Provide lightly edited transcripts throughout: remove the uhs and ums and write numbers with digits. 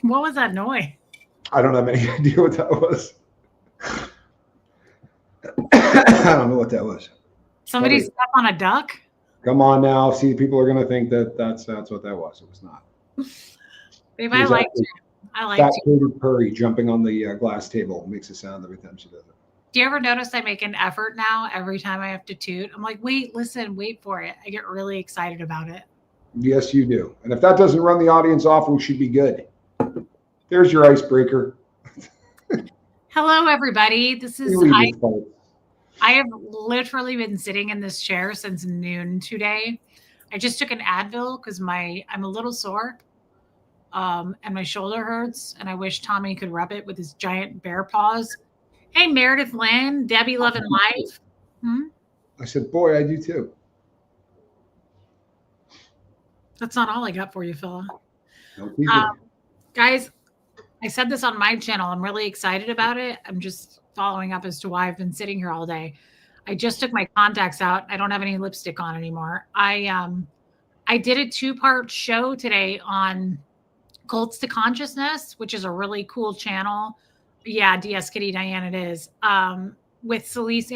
What was that noise? I don't have any idea what that was. I don't know what that was. Somebody stepped on a duck? Come on now. See, people are going to think that that's what that was. It was not. Babe, It I was liked actually you. I liked Fat you. Katy Perry jumping on the glass table makes a sound every time she does it. Do you ever notice I make an effort now every time I have to toot? I'm like, wait, listen, wait for it. I get really excited about it. Yes, you do. And if that doesn't run the audience off, we should be good. There's your icebreaker. Hello, everybody. This is You leave it, folks. I have literally been sitting in this chair since noon today. I just took an Advil because I'm a little sore, and my shoulder hurts, and I wish Tommy could rub it with his giant bear paws. Hey, Meredith Lynn, Debbie Loving Life. I said, boy, I do too. That's not all I got for you, fella. No, please do. Guys, I said this on my channel. I'm really excited about it. I'm just following up as to why I've been sitting here all day. I just took my contacts out. I don't have any lipstick on anymore. I did a 2-part show today on Cults to Consciousness, which is a really cool channel. Yeah, DS Kitty Diane, it is. With Celise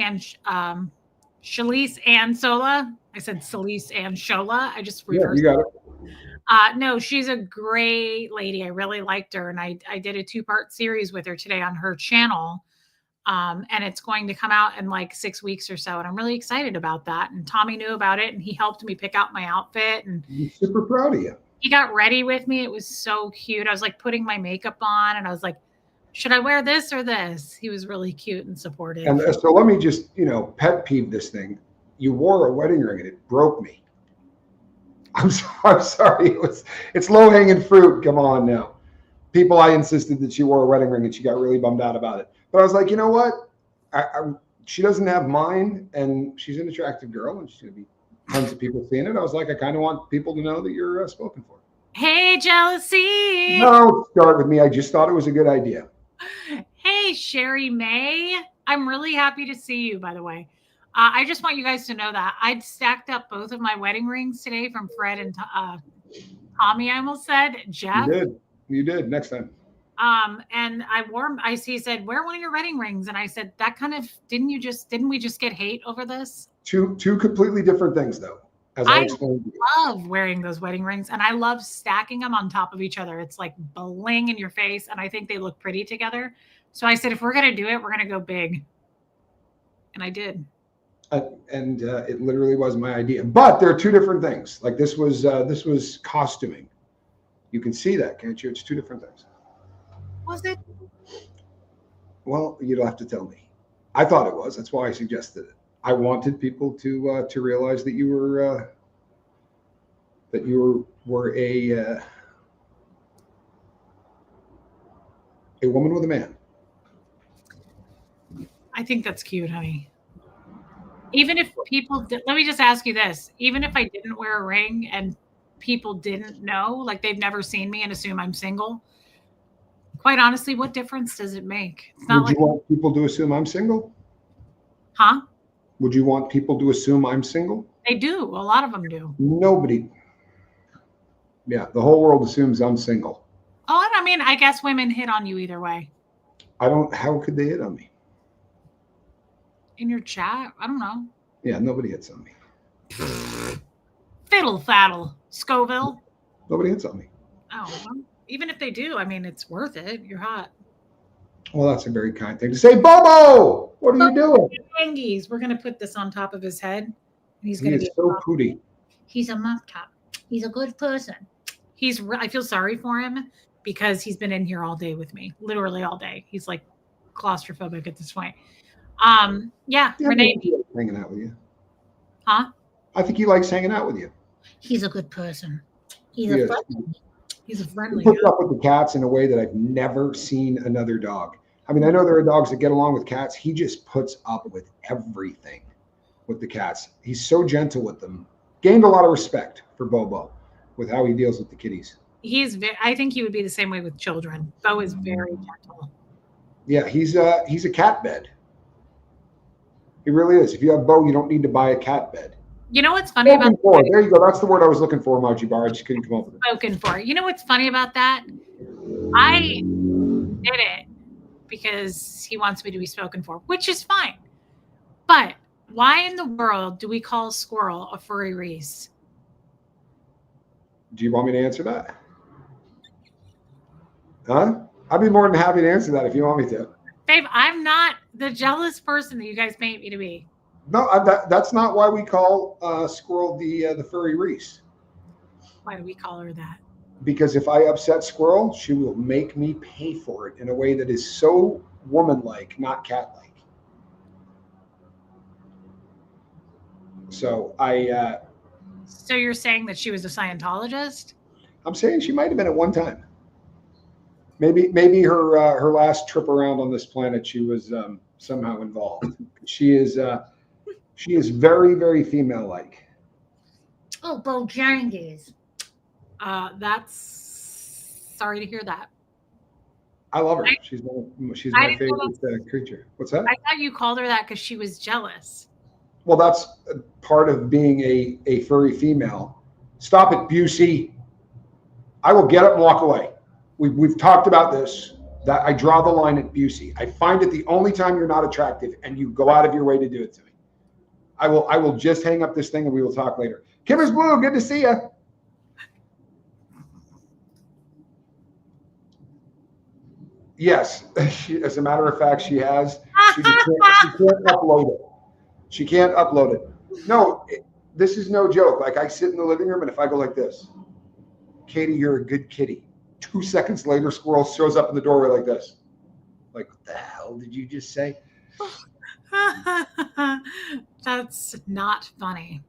and Sola. I said Celise and Shola. I just reversed. Yeah, you got it. No, she's a great lady. I really liked her. And I did a 2-part series with her today on her channel. And it's going to come out in like 6 weeks or so. And I'm really excited about that. And Tommy knew about it and he helped me pick out my outfit. And I'm super proud of you. He got ready with me. It was so cute. I was like putting my makeup on and I was like, should I wear this or this? He was really cute and supportive. And so let me just, pet peeve this thing. You wore a wedding ring and it broke me. I'm sorry. It's low hanging fruit. Come on now. People, I insisted that she wore a wedding ring and she got really bummed out about it. But I was like, you know what? She doesn't have mine and she's an attractive girl and she's going to be tons of people seeing it. I was like, I kind of want people to know that you're spoken for. Hey, jealousy. No, start with me. I just thought it was a good idea. Hey, Sherry May. I'm really happy to see you, by the way. I just want you guys to know that I'd stacked up both of my wedding rings today from Fred and Tommy. I almost said Jeff. You did. Next time. And I wore them. He said, wear one of your wedding rings. And I said, that kind of, didn't we just get hate over this? Two completely different things though. As I explained. I love wearing those wedding rings and I love stacking them on top of each other. It's like bling in your face. And I think they look pretty together. So I said, if we're going to do it, we're going to go big. And I did. And it literally was my idea. But there are two different things. Like this was costuming. You can see that, can't you? It's two different things. Was it? Well, you'll have to tell me. I thought it was. That's why I suggested it. I wanted people to realize that you were a woman with a man. I think that's cute, honey. Even if people let me just ask you this. Even if I didn't wear a ring and people didn't know, like they've never seen me and assume I'm single, quite honestly, what difference does it make? It's not Would you want people to assume I'm single? Huh? Would you want people to assume I'm single? They do. A lot of them do. Nobody. Yeah, the whole world assumes I'm single. Oh, I mean, I guess women hit on you either way. How could they hit on me? In your chat? I don't know. Yeah, nobody hits on me. Fiddle faddle. Scoville. Nobody hits on me. Oh, well, even if they do, I mean, it's worth it. You're hot. Well, that's a very kind thing to say. Bobo, what are you doing? Angies. We're going to put this on top of his head. And he's He going to is be so pooty. He's a muff top. He's a good person. I feel sorry for him because he's been in here all day with me, literally all day. He's like claustrophobic at this point. Yeah, Renee. Hanging out with you. Huh? I think he likes hanging out with you. He's a good person. He's a friendly He puts up with the cats in a way that I've never seen another dog. I mean, I know there are dogs that get along with cats. He just puts up with everything with the cats. He's so gentle with them. Gained a lot of respect for Bobo with how he deals with the kitties. I think he would be the same way with children. Bo is very gentle. Yeah, he's a cat bed. He really is. If you have Bo, you don't need to buy a cat bed. You know what's funny about that? There you go. That's the word I was looking for, Moji Bar. I just couldn't come up with it. Spoken for. You know what's funny about that? I did it because he wants me to be spoken for, which is fine. But why in the world do we call a squirrel a furry Reese? Do you want me to answer that? Huh? I'd be more than happy to answer that if you want me to. Babe, I'm not the jealous person that you guys made me to be. No, that's not why we call Squirrel the furry Reese. Why do we call her that? Because if I upset Squirrel, she will make me pay for it in a way that is so woman-like, not cat-like. So So you're saying that she was a Scientologist? I'm saying she might have been at one time. Maybe her last trip around on this planet, she was somehow involved. She is very, very female-like. Oh, Bojangles. That's sorry to hear that. I love her. She's my favorite creature. What's that? I thought you called her that because she was jealous. Well, that's part of being a furry female. Stop it, Busey. I will get up and walk away. We've talked about this, that I draw the line at Busey. I find it the only time you're not attractive and you go out of your way to do it to me. I will just hang up this thing and we will talk later. Kimmer's Blue, good to see you. Yes, as a matter of fact, she has. She can't upload it. She can't upload it. No, this is no joke. Like I sit in the living room and if I go like this, Katie, you're a good kitty. 2 seconds later, Squirrel shows up in the doorway like this. Like, what the hell did you just say? That's not funny.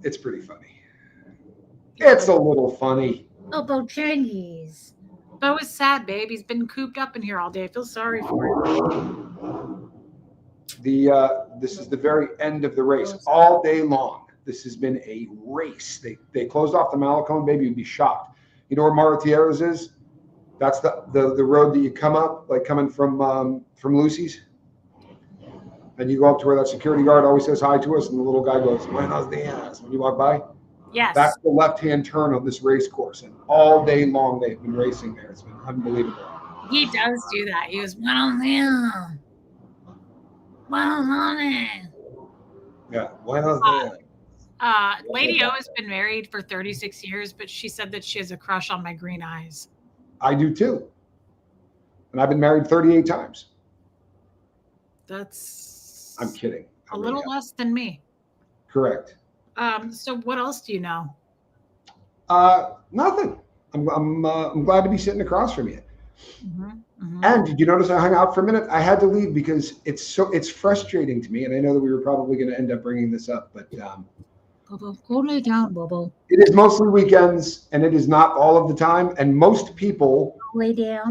It's pretty funny. It's a little funny. Oh, Bojangles. Bo is sad, babe. He's been cooped up in here all day. I feel sorry for him. This is the very end of the race. All day long, this has been a race. They closed off the Malecon, baby. You'd be shocked. You know where Maratieros is? That's the road that you come up, like coming from Lucy's. And you go up to where that security guard always says hi to us, and the little guy goes, "Buenos dias," when you walk by. Yes. That's the left-hand turn of this race course. And all day long, they've been racing there. It's been unbelievable. He does do that. He goes, "Buenos dias. Buenos dias." Yeah. Buenos dias. Lady O has been married for 36 years, but she said that she has a crush on my green eyes. I do too. And I've been married 38 times. I'm kidding. A little less than me. Correct. So what else do you know? Nothing. I'm glad to be sitting across from you. Mm-hmm, mm-hmm. And did you notice I hung out for a minute? I had to leave because it's frustrating to me, and I know that we were probably going to end up bringing this up, but Bobo, go lay down, Bobo. It is mostly weekends, and it is not all of the time. And most people lay down.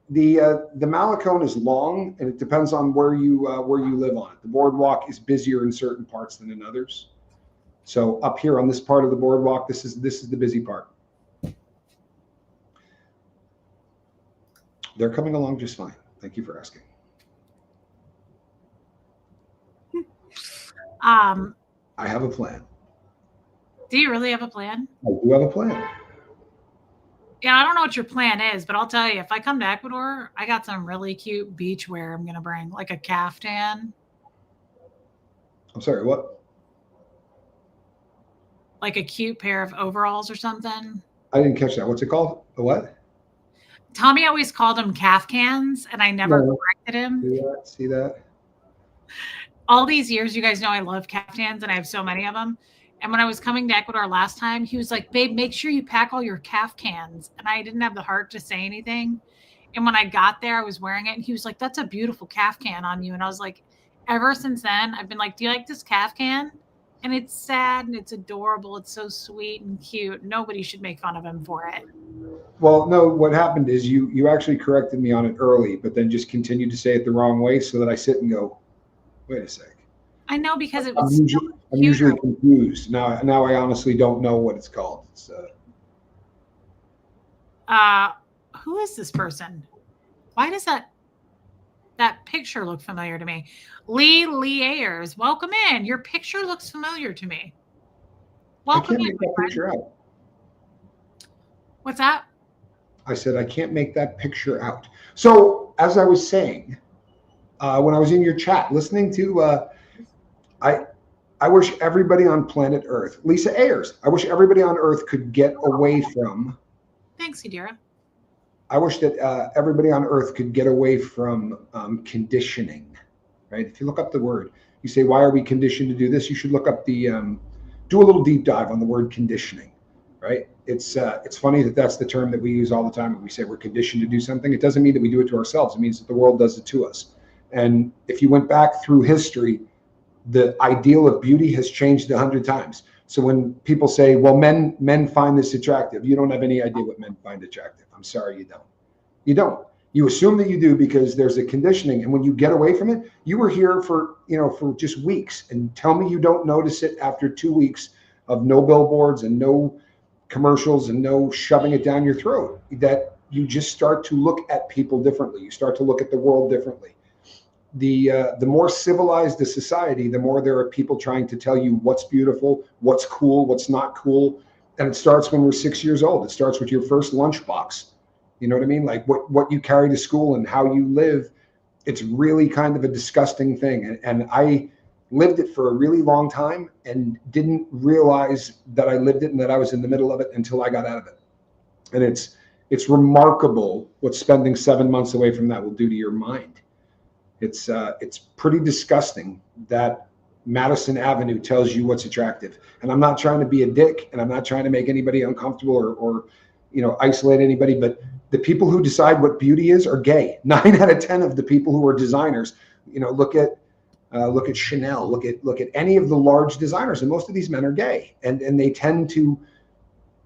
The Malecon is long, and it depends on where you live on it. The boardwalk is busier in certain parts than in others. So up here on this part of the boardwalk, this is the busy part. They're coming along just fine. Thank you for asking. I have a plan. Do you really have a plan? I do have a plan. Yeah, I don't know what your plan is, but I'll tell you, if I come to Ecuador, I got some really cute beach wear I'm going to bring, like a caftan. I'm sorry, what? Like a cute pair of overalls or something. I didn't catch that. What's it called? A what? Tommy always called them Kafkans, and I never corrected him. See that? All these years, you guys know I love caftans, and I have so many of them. And when I was coming to Ecuador last time, he was like, "Babe, make sure you pack all your Kafkans." And I didn't have the heart to say anything. And when I got there, I was wearing it, and he was like, "That's a beautiful Kafkan on you." And I was like, ever since then, I've been like, "Do you like this Kafkan?" And it's sad and it's adorable. It's so sweet and cute. Nobody should make fun of him for it. Well, no, what happened is you actually corrected me on it early, but then just continued to say it the wrong way so that I sit and go, wait a sec. I know, because it was I'm usually confused. Now I honestly don't know what it's called. It's, who is this person? Why does that picture look familiar to me? Lee Ayers, welcome in. Your picture looks familiar to me. Welcome in. I can't make that picture out. What's that? I said, I can't make that picture out. So as I was saying, when I was in your chat, listening to, I wish everybody on planet Earth, Lisa Ayers, I wish everybody on Earth could get away from. Thanks, Yadira. I wish that everybody on Earth could get away from conditioning, right? If you look up the word, you say, why are we conditioned to do this? You should look up the, do a little deep dive on the word conditioning, right? It's funny that that's the term that we use all the time when we say we're conditioned to do something. It doesn't mean that we do it to ourselves. It means that the world does it to us. And if you went back through history, the ideal of beauty has changed 100 times. So when people say, well, men find this attractive, you don't have any idea what men find attractive. I'm sorry, you don't. You don't. You assume that you do because there's a conditioning. And when you get away from it, you were here for just weeks. And tell me you don't notice it after 2 weeks of no billboards and no commercials and no shoving it down your throat, that you just start to look at people differently. You start to look at the world differently. The more civilized the society, the more there are people trying to tell you what's beautiful, what's cool, what's not cool. And it starts when we're 6 years old. It starts with your first lunchbox. You know what I mean? Like what you carry to school and how you live. It's really kind of a disgusting thing. And I lived it for a really long time and didn't realize that I lived it and that I was in the middle of it until I got out of it. And it's remarkable what spending 7 months away from that will do to your mind. It's pretty disgusting that Madison Avenue tells you what's attractive. And I'm not trying to be a dick, and I'm not trying to make anybody uncomfortable or isolate anybody, but the people who decide what beauty is are gay. 9 out of 10 of the people who are designers, look at Chanel, look at any of the large designers, and most of these men are gay, and they tend to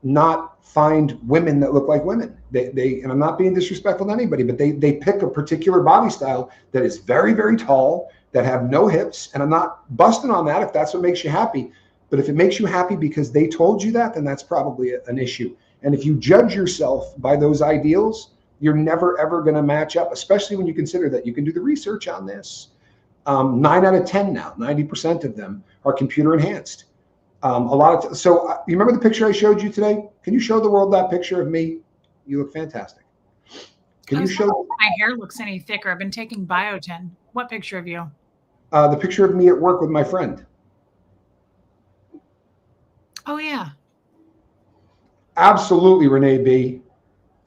not find women that look like women. They and I'm not being disrespectful to anybody, but they pick a particular body style that is very, very tall, that have no hips. And I'm not busting on that if that's what makes you happy. But if it makes you happy because they told you that, then that's probably an issue. And if you judge yourself by those ideals, you're never, ever going to match up, especially when you consider that you can do the research on this. 9 out of 10 now, 90% of them are computer enhanced. So you remember the picture I showed you today? Can you show the world that picture of me? You look fantastic. Can you show? My hair looks any thicker. I've been taking biotin. What picture of you? The picture of me at work with my friend. Oh, yeah. Absolutely, Renee B.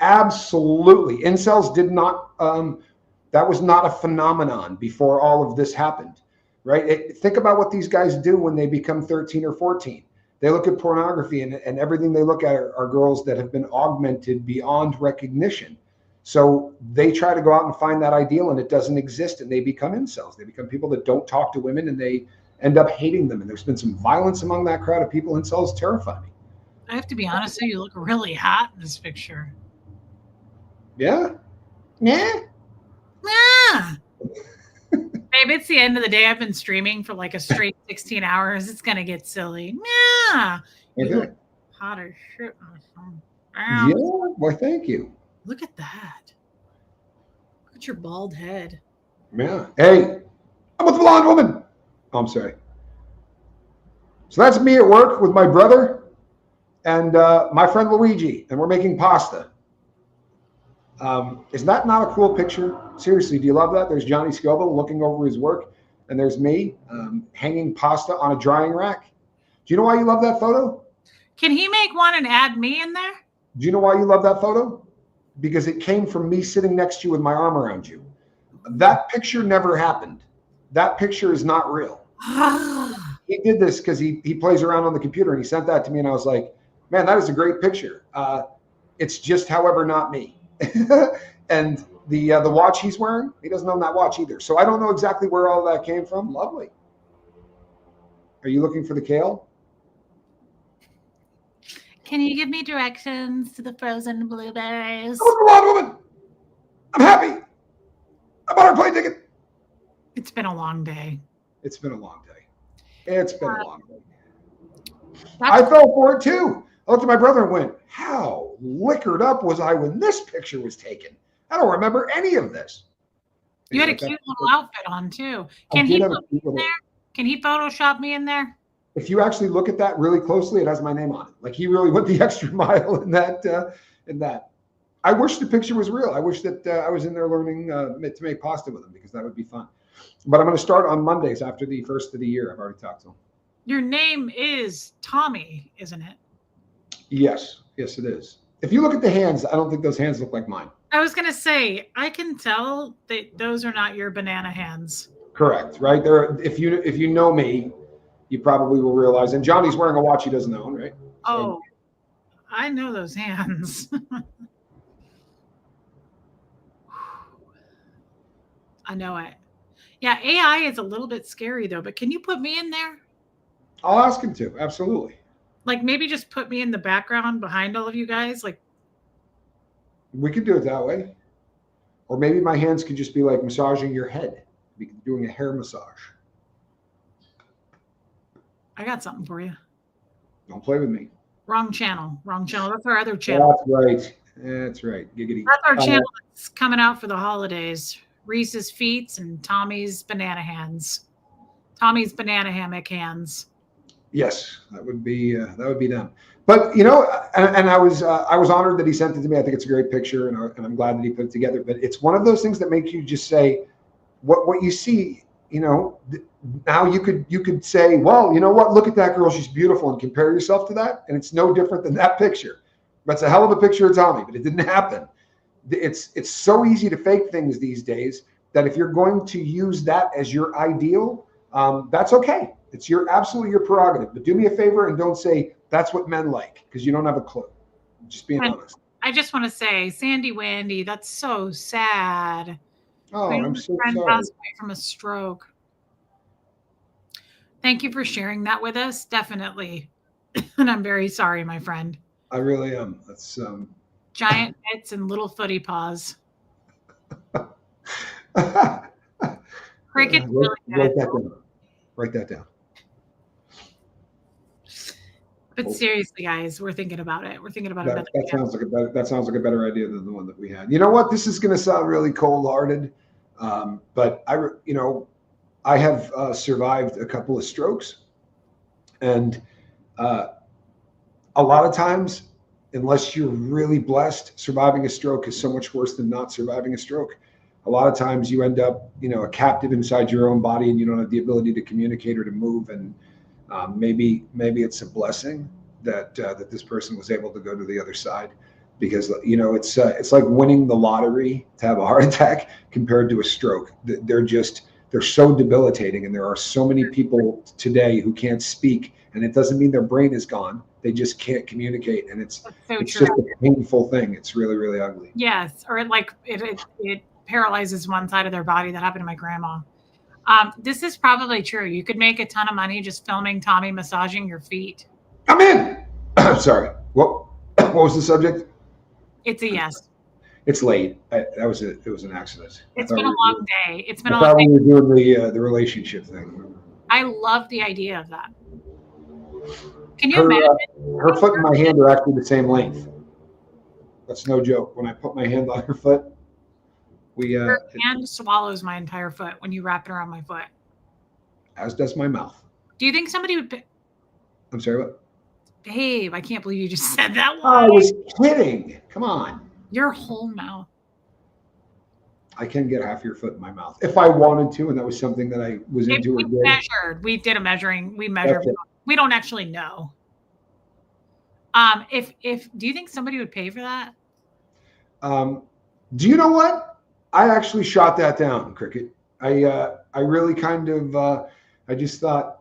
Absolutely. Incels did not, that was not a phenomenon before all of this happened. Right? Think about what these guys do when they become 13 or 14. They look at pornography and everything they look at are girls that have been augmented beyond recognition. So they try to go out and find that ideal and it doesn't exist, and they become incels. They become people that don't talk to women and they end up hating them. And there's been some violence among that crowd of people. Incels terrify me. I have to be honest, you look really hot in this picture. Yeah? Yeah? Yeah. Babe, it's the end of the day. I've been streaming for like a straight 16 hours. It's going to get silly. Yeah. Okay. Hot as shit. Yeah, well, thank you. Look at that. Look at your bald head. Yeah. Hey, I'm with the blonde woman. Oh, I'm sorry. So that's me at work with my brother and my friend Luigi, and we're making pasta. Is that not a cool picture? Seriously, do you love that? There's Johnny Scoville looking over his work, and there's me hanging pasta on a drying rack. Do you know why you love that photo? Can he make one and add me in there? Do you know why you love that photo? Because it came from me sitting next to you with my arm around you. That picture never happened. That picture is not real. He did this because he plays around on the computer, and he sent that to me, and I was like, man, that is a great picture. It's just, however, not me. And the watch he's wearing, he doesn't own that watch either. So I don't know exactly where all that came from. Lovely. Are you looking for the kale? Can you give me directions to the frozen blueberries? I'm a blonde woman. I'm happy. I bought our plane ticket. It's been a long day. It's been a long day. It's been a long day. I fell for it too. I looked at my brother and went, how liquored up was I when this picture was taken? I don't remember any of this. You had a cute little outfit on too. Can he put me in there? Can he Photoshop me in there? If you actually look at that really closely, it has my name on it. Like he really went the extra mile in that. I wish the picture was real. I wish that I was in there learning to make pasta with him, because that would be fun. But I'm going to start on Mondays after the first of the year. I've already talked to him. Your name is Tommy, isn't it? Yes, it is. If you look at the hands, I don't think those hands look like mine. I was going to say, I can tell that those are not your banana hands. Correct, right? There, if you know me, you probably will realize. And Johnny's wearing a watch he doesn't own, right? Oh, I know those hands. I know it. Yeah, AI is a little bit scary though, but can you put me in there? I'll ask him to. Absolutely. Like maybe just put me in the background behind all of you guys. Like we could do it that way. Or maybe my hands could just be like massaging your head. We could be doing a hair massage. I got something for you. Don't play with me. Wrong channel. That's our other channel. That's right. Giggity. That's our channel that's coming out for the holidays. Reese's Feets and Tommy's Banana Hands. Tommy's Banana Hammock Hands. Yes, that would be them. But and I was honored that he sent it to me. I think it's a great picture, and I'm glad that he put it together. But it's one of those things that makes you just say, what you see. Now you could say, well, you know what? Look at that girl; she's beautiful, and compare yourself to that, and it's no different than that picture. That's a hell of a picture of Tommy, but it didn't happen. It's so easy to fake things these days that if you're going to use that as your ideal, that's okay. It's absolutely your prerogative. But do me a favor and don't say that's what men like, because you don't have a clue. Just being honest. I just want to say, Sandy Wendy, that's so sad. Oh, I'm so sorry. Passed away from a stroke. Thank you for sharing that with us. Definitely. And I'm very sorry, my friend. I really am. That's giant mitts and little footy paws. Cricket's really good. Write that down. But seriously, guys, we're thinking about it. We're thinking about it. That sounds like a better idea than the one that we had. You know what? This is going to sound really cold-hearted, but I have survived a couple of strokes, and a lot of times, unless you're really blessed, surviving a stroke is so much worse than not surviving a stroke. A lot of times you end up, a captive inside your own body, and you don't have the ability to communicate or to move. And maybe it's a blessing that this person was able to go to the other side, because it's like winning the lottery to have a heart attack compared to a stroke. They're so debilitating, and there are so many people today who can't speak, and it doesn't mean their brain is gone. They just can't communicate, and it's just a painful thing. It's really, really ugly. Yes, or it paralyzes one side of their body. That happened to my grandma. This is probably true. You could make a ton of money just filming Tommy massaging your feet. I'm in. Sorry. What was the subject? It's a yes. It's late. It was an accident. It's been a long day. It's been a long day. We were doing the relationship thing. I love the idea of that. Can you imagine? Her foot and my hand are actually the same length. That's no joke. When I put my hand on her foot, her hand swallows my entire foot when you wrap it around my foot. As does my mouth. Do you think somebody would? I'm sorry, what? Babe, I can't believe you just said that. I was kidding. Come on. Your whole mouth. I can get half your foot in my mouth if I wanted to, and that was something that I was into. We did a measuring. We measured. We don't actually know. If do you think somebody would pay for that? Do you know what? I actually shot that down, Cricket. I really kind of I just thought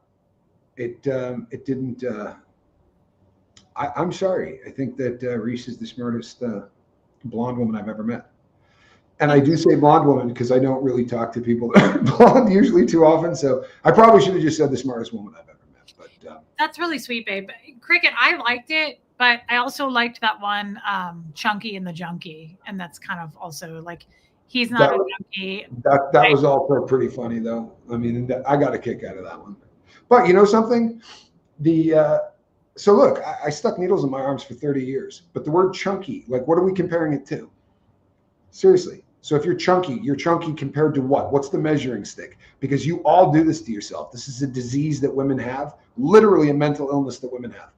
it didn't. I'm sorry. I think that Reese is the smartest blonde woman I've ever met. And I do say blonde woman because I don't really talk to people that are blonde usually too often. So I probably should have just said the smartest woman I've ever met. But that's really sweet, babe. Cricket, I liked it, but I also liked that one, Chunky and the Junkie. And that's kind of also like, he's not a junkie. That was also pretty funny, though. I mean, I got a kick out of that one. But you know something? So look, I stuck needles in my arms for 30 years. But the word chunky, like, what are we comparing it to? Seriously. So if you're chunky compared to what? What's the measuring stick? Because you all do this to yourself. This is a disease that women have, literally a mental illness that women have.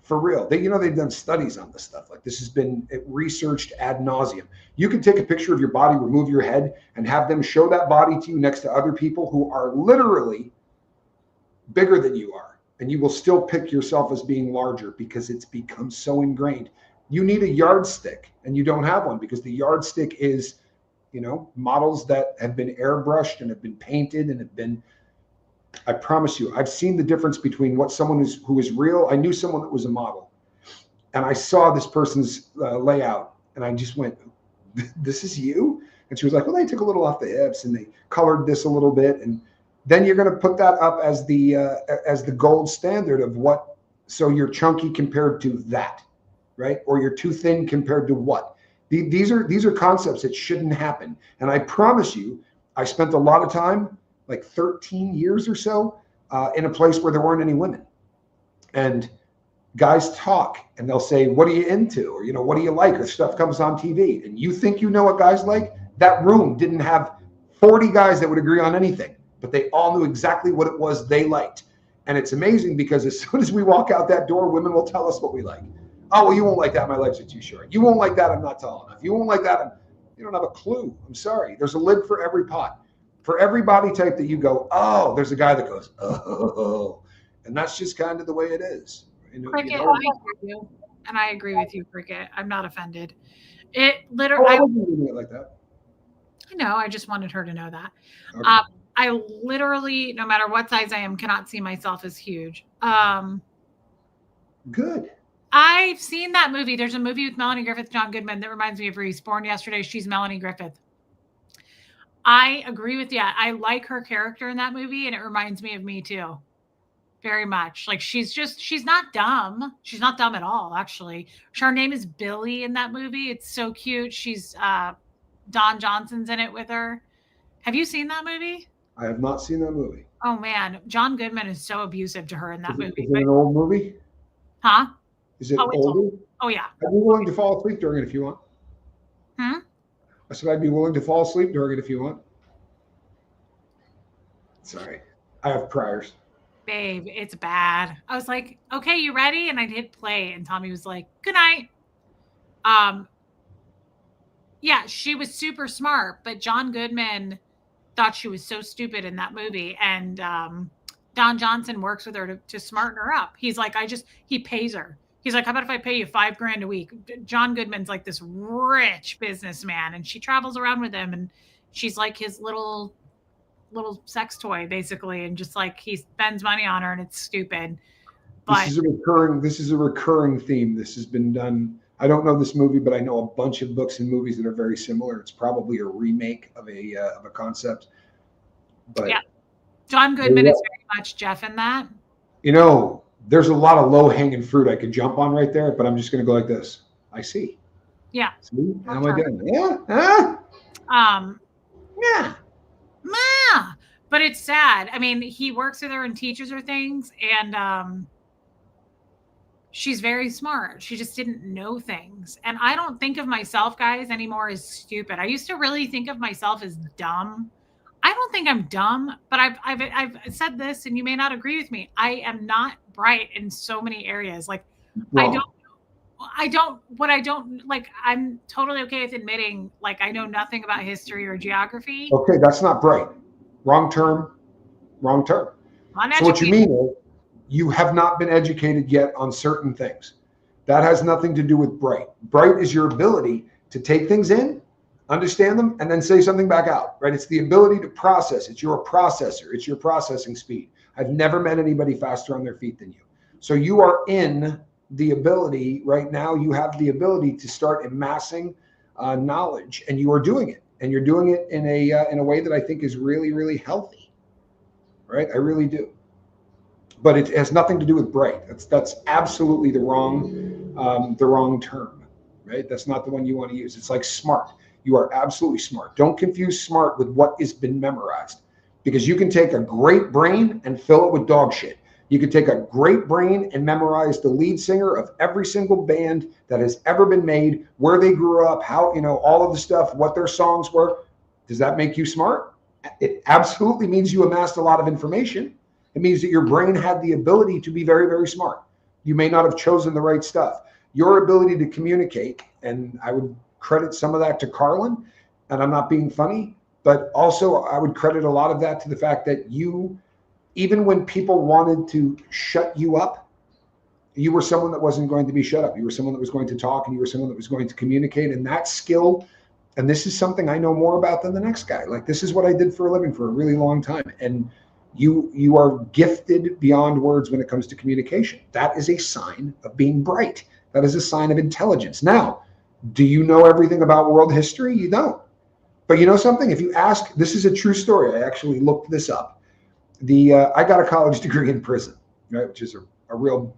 For real. They've done studies on this stuff. Like, this has been researched ad nauseum. You can take a picture of your body, remove your head, and have them show that body to you next to other people who are literally bigger than you are. And you will still pick yourself as being larger because it's become so ingrained. You need a yardstick, and you don't have one because the yardstick is, models that have been airbrushed and have been painted and have been, I promise you, I've seen the difference between what someone who is real. I knew someone that was a model, and I saw this person's layout, and I just went, this is you? And she was like, well, they took a little off the hips and they colored this a little bit. And then you're going to put that up as the gold standard of what, so you're chunky compared to that, right? Or you're too thin compared to what? These are concepts that shouldn't happen. And I promise you, I spent a lot of time, like 13 years or so, in a place where there weren't any women. And guys talk and they'll say, what are you into? Or, what do you like? Or stuff comes on TV. And you think you know what guys like? That room didn't have 40 guys that would agree on anything, but they all knew exactly what it was they liked. And it's amazing because as soon as we walk out that door, women will tell us what we like. Oh, well, you won't like that. My legs are too short. You won't like that. I'm not tall enough. You won't like that. You don't have a clue. I'm sorry. There's a lid for every pot. For every body type that you go, oh, there's a guy that goes, oh. And that's just kind of the way it is. Cricket, I agree with you. And I agree with you, Cricket. I'm not offended. It literally. I wasn't doing it like that. I know. I just wanted her to know that. Okay. I literally, no matter what size I am, cannot see myself as huge. Good. I've seen that movie. There's a movie with Melanie Griffith, John Goodman that reminds me of Reese. Born Yesterday. She's Melanie Griffith. I agree with you. I like her character in that movie, and it reminds me of me too. Very much. Like, she's not dumb. She's not dumb at all, actually. Her name is Billy in that movie. It's so cute. She's Don Johnson's in it with her. Have you seen that movie? I have not seen that movie. Oh man, John Goodman is so abusive to her in that movie. Is it an old movie? Huh? Is it older? Oh yeah. I'd be willing to fall asleep during it if you want. I said I'd be willing to fall asleep during it if you want. Sorry. I have priors. Babe, it's bad. I was like, okay, you ready? And I hit play, and Tommy was like, good night. Yeah, she was super smart, but John Goodman thought she was so stupid in that movie. And Don Johnson works with her to smarten her up. He's like, he pays her. He's like, how about if I pay you $5,000 a week? John Goodman's like this rich businessman, and she travels around with him, and she's like his little sex toy, basically, and just like he spends money on her, and it's stupid. But this is a recurring theme. This has been done. I don't know this movie, but I know a bunch of books and movies that are very similar. It's probably a remake of a concept. But yeah, John Goodman is very much Jeff in that. There's a lot of low-hanging fruit I could jump on right there, but I'm just going to go like this. I see. Yeah. See? How am I doing? Yeah. Huh? Yeah. But it's sad. I mean, he works with her and teaches her things, and she's very smart. She just didn't know things. And I don't think of myself, guys, anymore as stupid. I used to really think of myself as dumb. I don't think I'm dumb, but I've said this, and you may not agree with me. I am not bright in so many areas. Like, well, I'm totally okay with admitting, like, I know nothing about history or geography. Okay, that's not bright. Wrong term. So what you mean is you have not been educated yet on certain things. That has nothing to do with bright. Bright is your ability to take things in, understand them, and then say something back out, right? It's the ability to process. It's your processor. It's your processing speed. I've never met anybody faster on their feet than you. So you are in the ability right now. You have the ability to start amassing knowledge, and you are doing it. And you're doing it in a way that I think is really, really healthy, right? I really do. But it has nothing to do with bright. That's absolutely the wrong term, right? That's not the one you want to use. It's like smart. You are absolutely smart. Don't confuse smart with what has been memorized, because you can take a great brain and fill it with dog shit. You could take a great brain and memorize the lead singer of every single band that has ever been made, where they grew up, how, all of the stuff, what their songs were. Does that make you smart? It absolutely means you amassed a lot of information. It means that your brain had the ability to be very, very smart. You may not have chosen the right stuff. Your ability to communicate, and I would credit some of that to Carlin, and I'm not being funny, but also I would credit a lot of that to the fact that you, even when people wanted to shut you up, you were someone that wasn't going to be shut up. You were someone that was going to talk, and you were someone that was going to communicate. And that skill, and this is something I know more about than the next guy. Like, this is what I did for a living for a really long time. And you are gifted beyond words when it comes to communication. That is a sign of being bright. That is a sign of intelligence. Now, do you know everything about world history? You don't. But you know something? If you ask, this is a true story. I actually looked this up. I got a college degree in prison, right? Which is a real,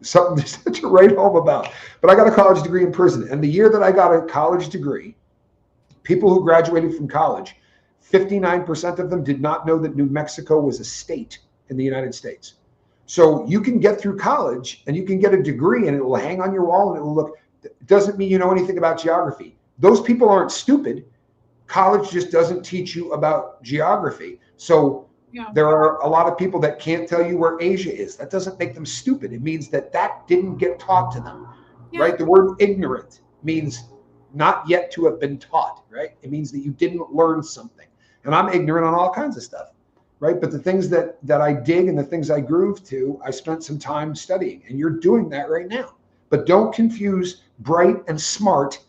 something to write home about. But I got a college degree in prison. And the year that I got a college degree, people who graduated from college, 59% of them did not know that New Mexico was a state in the United States. So you can get through college and you can get a degree and it will hang on your wall and it will look, it doesn't mean you know anything about geography. Those people aren't stupid. College just doesn't teach you about geography. So there are a lot of people that can't tell you where Asia is. That doesn't make them stupid. It means that didn't get taught to them, right? The word ignorant means not yet to have been taught, right? It means that you didn't learn something. And I'm ignorant on all kinds of stuff, right? But the things that I dig and the things I groove to, I spent some time studying, and you're doing that right now. But don't confuse bright and smart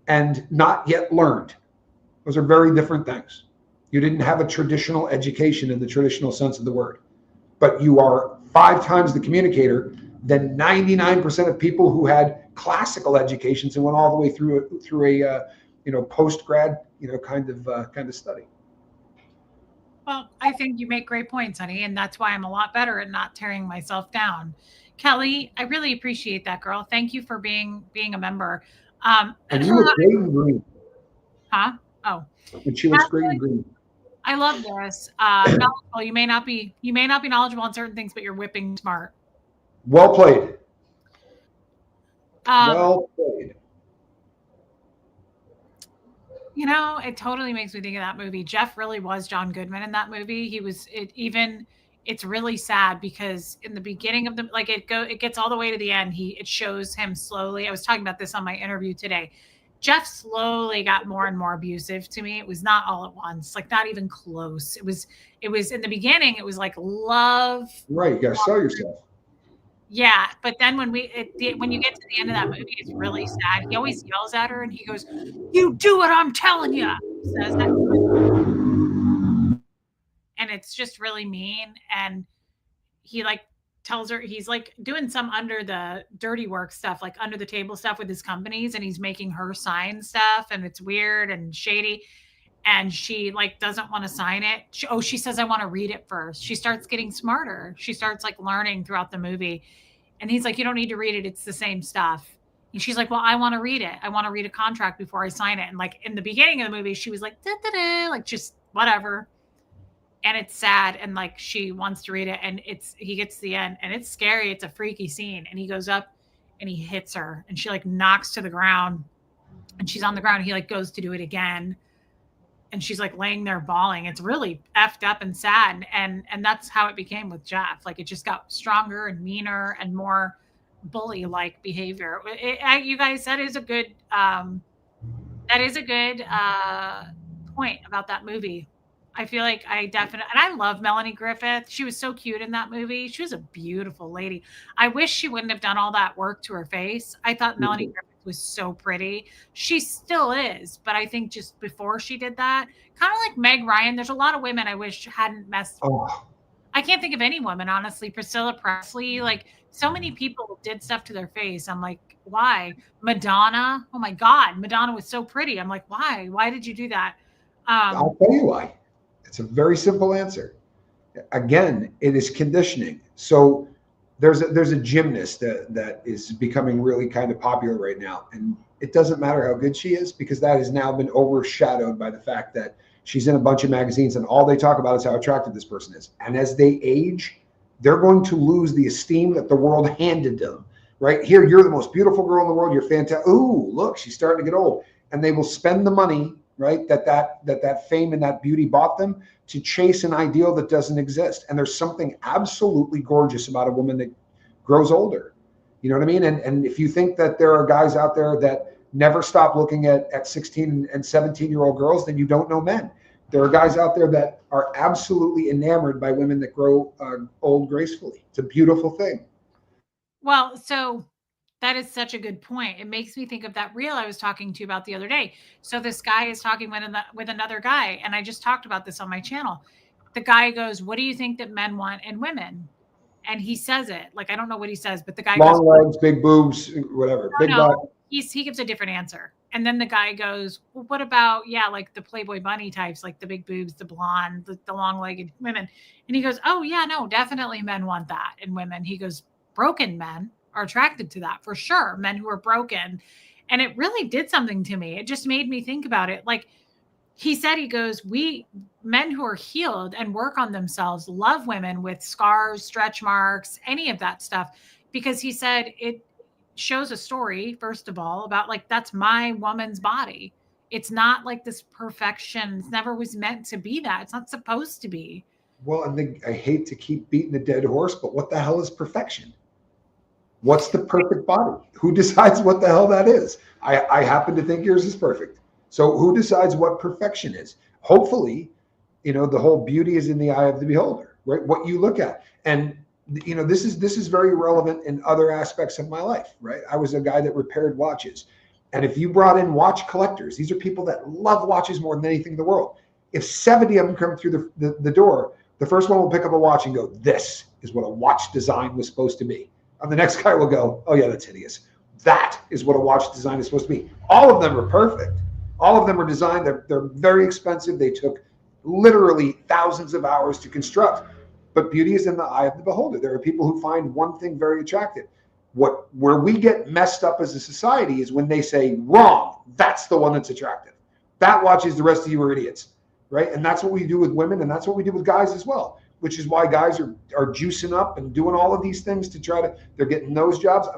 and not yet learned. Those are very different things. You didn't have a traditional education in the traditional sense of the word, but you are 5 times the communicator than 99% of people who had classical educations and went all the way through a post-grad kind of study. Well, I think you make great points, honey, and that's why I'm a lot better at not tearing myself down. Kelly, I really appreciate that, girl. Thank you for being a member. And you look great in green. Huh? Oh. And she looks great in green. I love this. Knowledgeable. You may not be knowledgeable on certain things, but you're whipping smart. Well played. Well played. It totally makes me think of that movie. Jeff really was John Goodman in that movie. It's really sad because in the beginning of it gets all the way to the end. It shows him slowly. I was talking about this on my interview today. Jeff slowly got more and more abusive to me. It was not all at once, like not even close. It was in the beginning, it was like love. Right. You got to sell yourself. Yeah. But then when you get to the end of that movie, it's really sad. He always yells at her and he goes, "You do what I'm telling you." He says that. And it's just really mean. And he tells her, he's doing some under the dirty work stuff, like under the table stuff with his companies, and he's making her sign stuff, and it's weird and shady. And she doesn't want to sign it. She says, "I want to read it first." She starts getting smarter. She starts learning throughout the movie. And he's like, "You don't need to read it. It's the same stuff." And she's like, "Well, I want to read it. I want to read a contract before I sign it." And in the beginning of the movie, she was like, da, da, da, just whatever. And it's sad, and she wants to read it, and he gets to the end, and it's scary. It's a freaky scene, and he goes up and he hits her, and she knocks to the ground, and she's on the ground. He goes to do it again, and she's laying there bawling. It's really effed up and sad, and that's how it became with Jeff. It just got stronger and meaner and more bully-like behavior. You guys, that is a good point about that movie. I feel like and I love Melanie Griffith. She was so cute in that movie. She was a beautiful lady. I wish she wouldn't have done all that work to her face. I thought Melanie Griffith was so pretty. She still is, but I think just before she did that, kind of like Meg Ryan, there's a lot of women I wish hadn't messed with. I can't think of any woman, honestly. Priscilla Presley, so many people did stuff to their face. I'm like, why? Madonna, oh my God, Madonna was so pretty. I'm like, why? Why did you do that? I'll tell you why. It's a very simple answer. Again, it is conditioning. So there's a gymnast that is becoming really kind of popular right now. And it doesn't matter how good she is, because that has now been overshadowed by the fact that she's in a bunch of magazines and all they talk about is how attractive this person is. And as they age, they're going to lose the esteem that the world handed them. Right here, you're the most beautiful girl in the world. You're fantastic. Ooh, look, she's starting to get old. And they will spend the money, right, that fame and that beauty bought them, to chase an ideal that doesn't exist. And there's something absolutely gorgeous about a woman that grows older. You know what I mean? And if you think that there are guys out there that never stop looking at 16 and 17-year-old girls, then you don't know men. There are guys out there that are absolutely enamored by women that grow old gracefully. It's a beautiful thing. Well, so that is such a good point. It makes me think of that reel I was talking to you about the other day. So this guy is talking with another guy, and I just talked about this on my channel. The guy goes, "What do you think that men want in women?" And he says it like, I don't know what he says, but the guy Long goes, legs, big boobs, whatever, big butt. He gives a different answer. And then the guy goes, "Well, what about, yeah, like the Playboy bunny types, like the big boobs, the blonde, the long-legged women?" And he goes, "Oh yeah, no, definitely men want that in women." He goes, "Broken men are attracted to that for sure. Men who are broken." And it really did something to me. It just made me think about it. Like he said, he goes, "We men who are healed and work on themselves love women with scars, stretch marks, any of that stuff." Because he said it shows a story, first of all, about like, that's my woman's body. It's not like this perfection. It never was meant to be that. It's not supposed to be. Well, and I hate to keep beating the dead horse, but what the hell is perfection? What's the perfect body? Who decides what the hell that is? I happen to think yours is perfect. So who decides what perfection is? Hopefully, the whole beauty is in the eye of the beholder, right? What you look at. And this is very relevant in other aspects of my life, right? I was a guy that repaired watches. And if you brought in watch collectors, these are people that love watches more than anything in the world. If 70 of them come through the door, the first one will pick up a watch and go, "This is what a watch design was supposed to be." And the next guy will go, "Oh yeah, that's hideous. That is what a watch design is supposed to be." All of them are perfect. All of them are designed. They're very expensive. They took literally thousands of hours to construct. But beauty is in the eye of the beholder. There are people who find one thing very attractive. Where we get messed up as a society is when they say, "Wrong, that's the one that's attractive. That watches, the rest of you are idiots," right? And that's what we do with women, and that's what we do with guys as well, which is why guys are juicing up and doing all of these things to they're getting those jobs.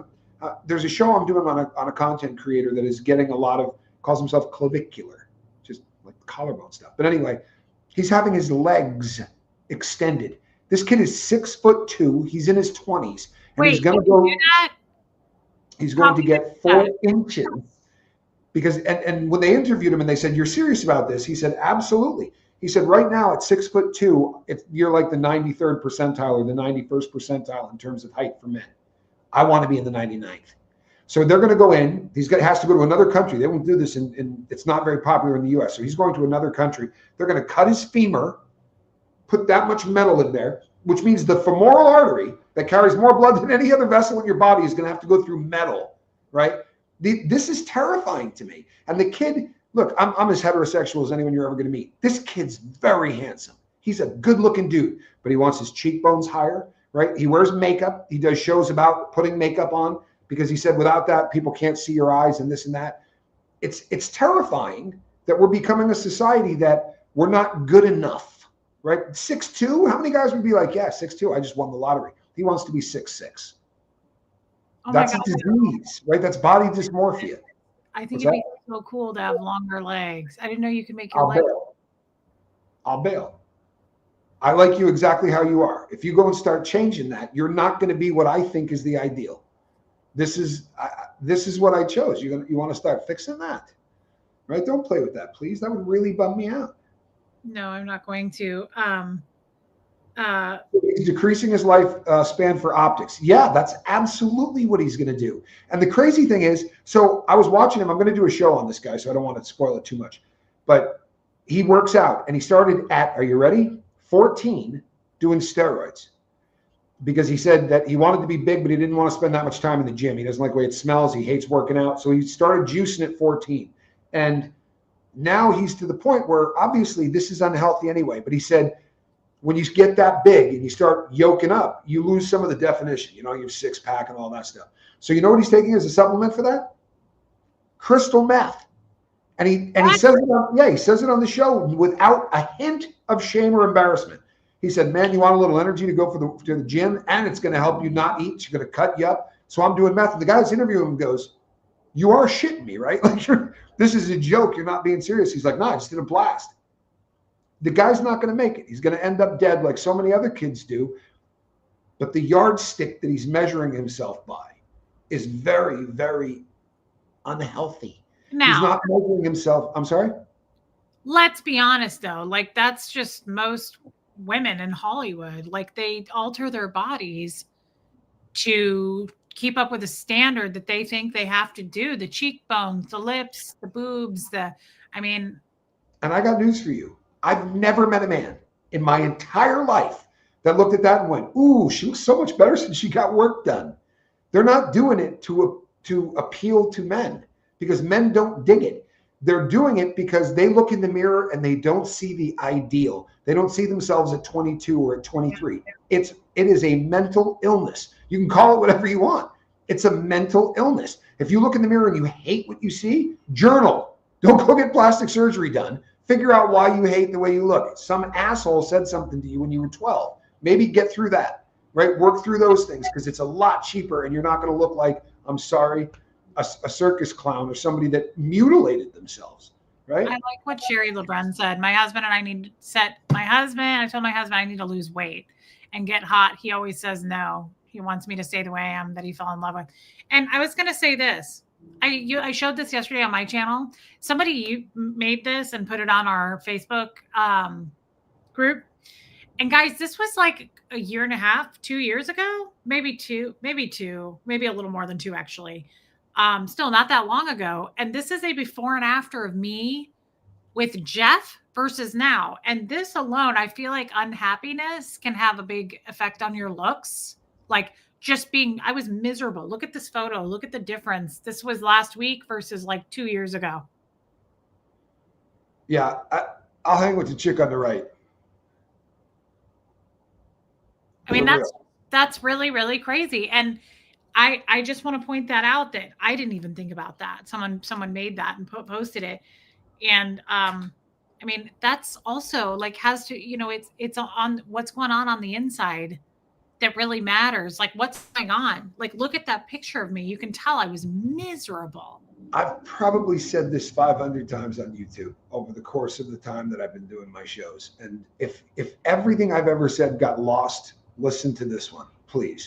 There's a show I'm doing on a content creator that is getting a lot of, calls himself clavicular, just like collarbone stuff. But anyway, he's having his legs extended. This kid is 6'2". He's in his 20s. And Wait, he's going to go. He's going to get 4 inches because, and when they interviewed him and they said, "You're serious about this?" He said, "Absolutely." He said, "Right now at 6'2", you're like the 93rd percentile or the 91st percentile in terms of height for men. I want to be in the 99th. So they're going to go in. Has to go to another country. They won't do this in it's not very popular in the US. So he's going to another country. They're going to cut his femur, put that much metal in there, which means the femoral artery that carries more blood than any other vessel in your body is going to have to go through metal, right? This is terrifying to me. And the kid, look, I'm as heterosexual as anyone you're ever going to meet. This kid's very handsome. He's a good-looking dude, but he wants his cheekbones higher, right? He wears makeup. He does shows about putting makeup on because he said without that, people can't see your eyes and this and that. It's terrifying that we're becoming a society that we're not good enough, right? 6'2", how many guys would be like, "Yeah, 6'2", I just won the lottery." He wants to be 6'6". Oh That's a disease, right? That's body dysmorphia. I think it'd be so cool to have longer legs. I didn't know you could make your legs. I'll bail. I like you exactly how you are. If you go and start changing that, you're not going to be what I think is the ideal. This is what I chose. You want to start fixing that, right? Don't play with that, please. That would really bum me out. No, I'm not going to. He's decreasing his life span for optics. Yeah, that's absolutely what he's going to do. And the crazy thing is, so I was watching him. I'm going to do a show on this guy, so I don't want to spoil it too much. But he works out, and he started at, are you ready? 14, doing steroids. Because he said that he wanted to be big, but he didn't want to spend that much time in the gym. He doesn't like the way it smells. He hates working out. So he started juicing at 14. And now he's to the point where obviously this is unhealthy anyway. But he said, when you get that big and you start yoking up, you lose some of the definition, your six-pack and all that stuff. So you know what he's taking as a supplement for that? Crystal meth. And he says it on the show without a hint of shame or embarrassment. He said, "Man, you want a little energy to go to the gym, and it's going to help you not eat. It's going to cut you up. So I'm doing meth." And the guy that's interviewing him goes, "You are shitting me, right? Like this is a joke. You're not being serious." He's like, "No, I just did a blast." The guy's not going to make it. He's going to end up dead like so many other kids do. But the yardstick that he's measuring himself by is very, very unhealthy. He's Now, not measuring himself. I'm sorry? let's be honest though, like that's just most women in Hollywood. Like they alter their bodies to keep up with a standard that they think they have to do. The cheekbones, the lips, the boobs, I mean, And I got news for you. I've never met a man in my entire life that looked at that and went, ooh, she looks so much better since she got work done. They're not doing it to appeal to men because men don't dig it. They're doing it because they look in the mirror and they don't see the ideal. They don't see themselves at 22 or at 23. It is a mental illness. You can call it whatever you want. It's a mental illness. If you look in the mirror and you hate what you see, journal. Don't go get plastic surgery done. Figure out why you hate the way you look. Some asshole said something to you when you were 12. Maybe get through that, right? Work through those things because it's a lot cheaper and you're not going to look like, I'm sorry, a circus clown or somebody that mutilated themselves, right? I like what Sherry LeBrun said. I told my husband I need to lose weight and get hot. He always says no. He wants me to stay the way I am that he fell in love with. And I was going to say this. I showed this yesterday on my channel. Somebody made this and put it on our Facebook group. And guys, this was like a year and a half, 2 years ago, maybe a little more than 2 actually. Still not that long ago. And this is a before and after of me with Jeff versus now. And this alone, I feel like unhappiness can have a big effect on your looks. Like I was miserable. Look at this photo. Look at the difference. This was last week versus like 2 years ago. Yeah, I'll hang with the chick on the right. I mean, that's really, really crazy. And I just want to point that out that I didn't even think about that. Someone made that and posted it. And I mean, that's also like has to, it's on what's going on the inside that really matters. Like what's going on? Like, look at that picture of me. You can tell I was miserable. I've probably said this 500 times on YouTube over the course of the time that I've been doing my shows. And if everything I've ever said got lost, listen to this one, please.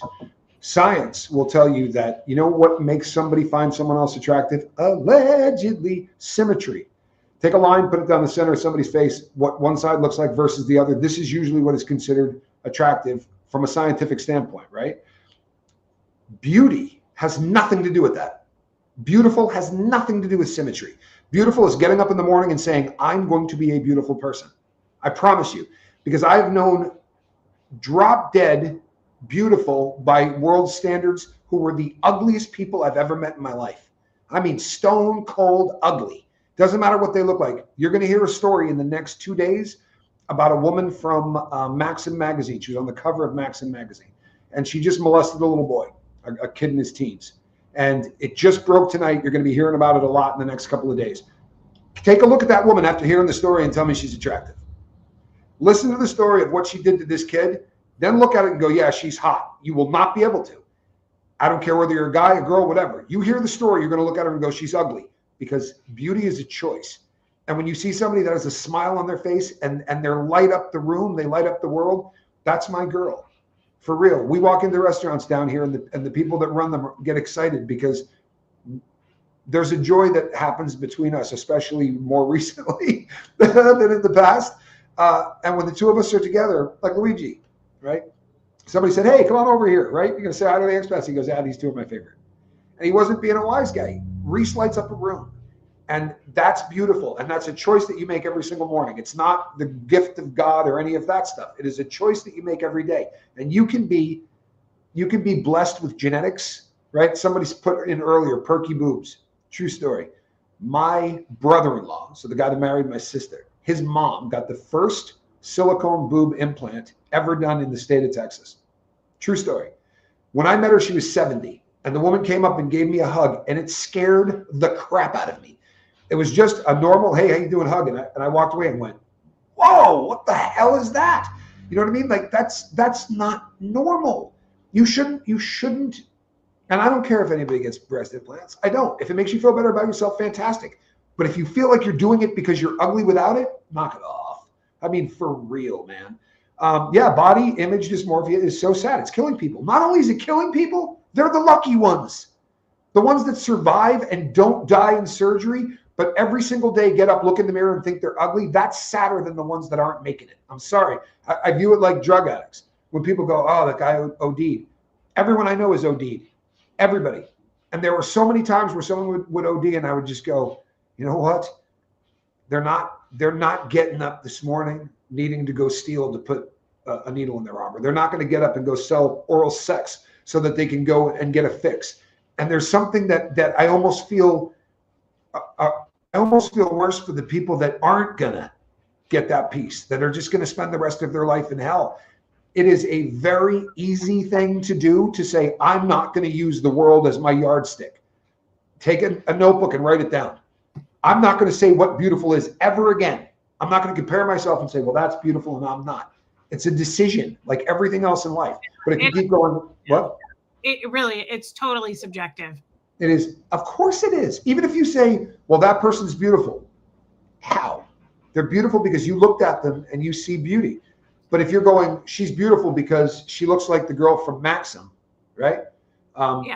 Science will tell you that, you know what makes somebody find someone else attractive? Allegedly, symmetry. Take a line, put it down the center of somebody's face, what one side looks like versus the other. This is usually what is considered attractive from a scientific standpoint, right? Beauty has nothing to do with that. Beautiful has nothing to do with symmetry. Beautiful is getting up in the morning and saying, I'm going to be a beautiful person. I promise you, because I've known drop dead beautiful by world standards who were the ugliest people I've ever met in my life. I mean, stone cold ugly. Doesn't matter what they look like. You're going to hear a story in the next 2 days about a woman from Maxim magazine. She was on the cover of Maxim magazine, and she just molested a little boy, a kid in his teens. And it just broke tonight. You're going to be hearing about it a lot in the next couple of days. Take a look at that woman after hearing the story and tell me she's attractive. Listen to the story of what she did to this kid. Then look at it and go, yeah, she's hot. You will not be able to. I don't care whether you're a guy, a girl, whatever. You hear the story, you're going to look at her and go, she's ugly, because beauty is a choice. And when you see somebody that has a smile on their face and they're light up the room, they light up the world, that's my girl. For real. We walk into restaurants down here and the people that run them get excited because there's a joy that happens between us, especially more recently than in the past. And when the two of us are together, like Luigi, right? Somebody said, hey, come on over here, right? You're going to say hi to the expats. He goes, yeah, these two are my favorite. And he wasn't being a wise guy. Reese lights up a room. And that's beautiful. And that's a choice that you make every single morning. It's not the gift of God or any of that stuff. It is a choice that you make every day. And you can be blessed with genetics, right? Somebody's put in earlier, perky boobs. True story. My brother-in-law, so the guy that married my sister, his mom got the first silicone boob implant ever done in the state of Texas. True story. When I met her, she was 70. And the woman came up and gave me a hug, and it scared the crap out of me. It was just a normal, hey, how you doing, hug? And I walked away and went, whoa, what the hell is that? You know what I mean? Like, that's not normal. You shouldn't, and I don't care if anybody gets breast implants. I don't. If it makes you feel better about yourself, fantastic. But if you feel like you're doing it because you're ugly without it, knock it off. I mean, for real, man. Yeah, body image dysmorphia is so sad. It's killing people. Not only is it killing people, they're the lucky ones. The ones that survive and don't die in surgery, but every single day get up, look in the mirror and think they're ugly. That's sadder than the ones that aren't making it. I'm sorry. I view it like drug addicts. When people go, oh, that guy OD'd. Everyone I know is OD'd. Everybody. And there were so many times where someone would OD and I would just go, you know what? They're not getting up this morning needing to go steal to put a needle in their arm. Or they're not going to get up and go sell oral sex so that they can go and get a fix. And there's something that I almost feel worse for the people that aren't gonna get that piece, that are just gonna spend the rest of their life in hell. It is a very easy thing to do to say, I'm not gonna use the world as my yardstick. Take a notebook and write it down. I'm not gonna say what beautiful is ever again. I'm not gonna compare myself and say, well, that's beautiful and I'm not. It's a decision like everything else in life. But if you keep going, what? It's totally subjective. It is. Of course it is. Even if you say, well, that person's beautiful. How? They're beautiful because you looked at them and you see beauty. But if you're going, she's beautiful because she looks like the girl from Maxim, right?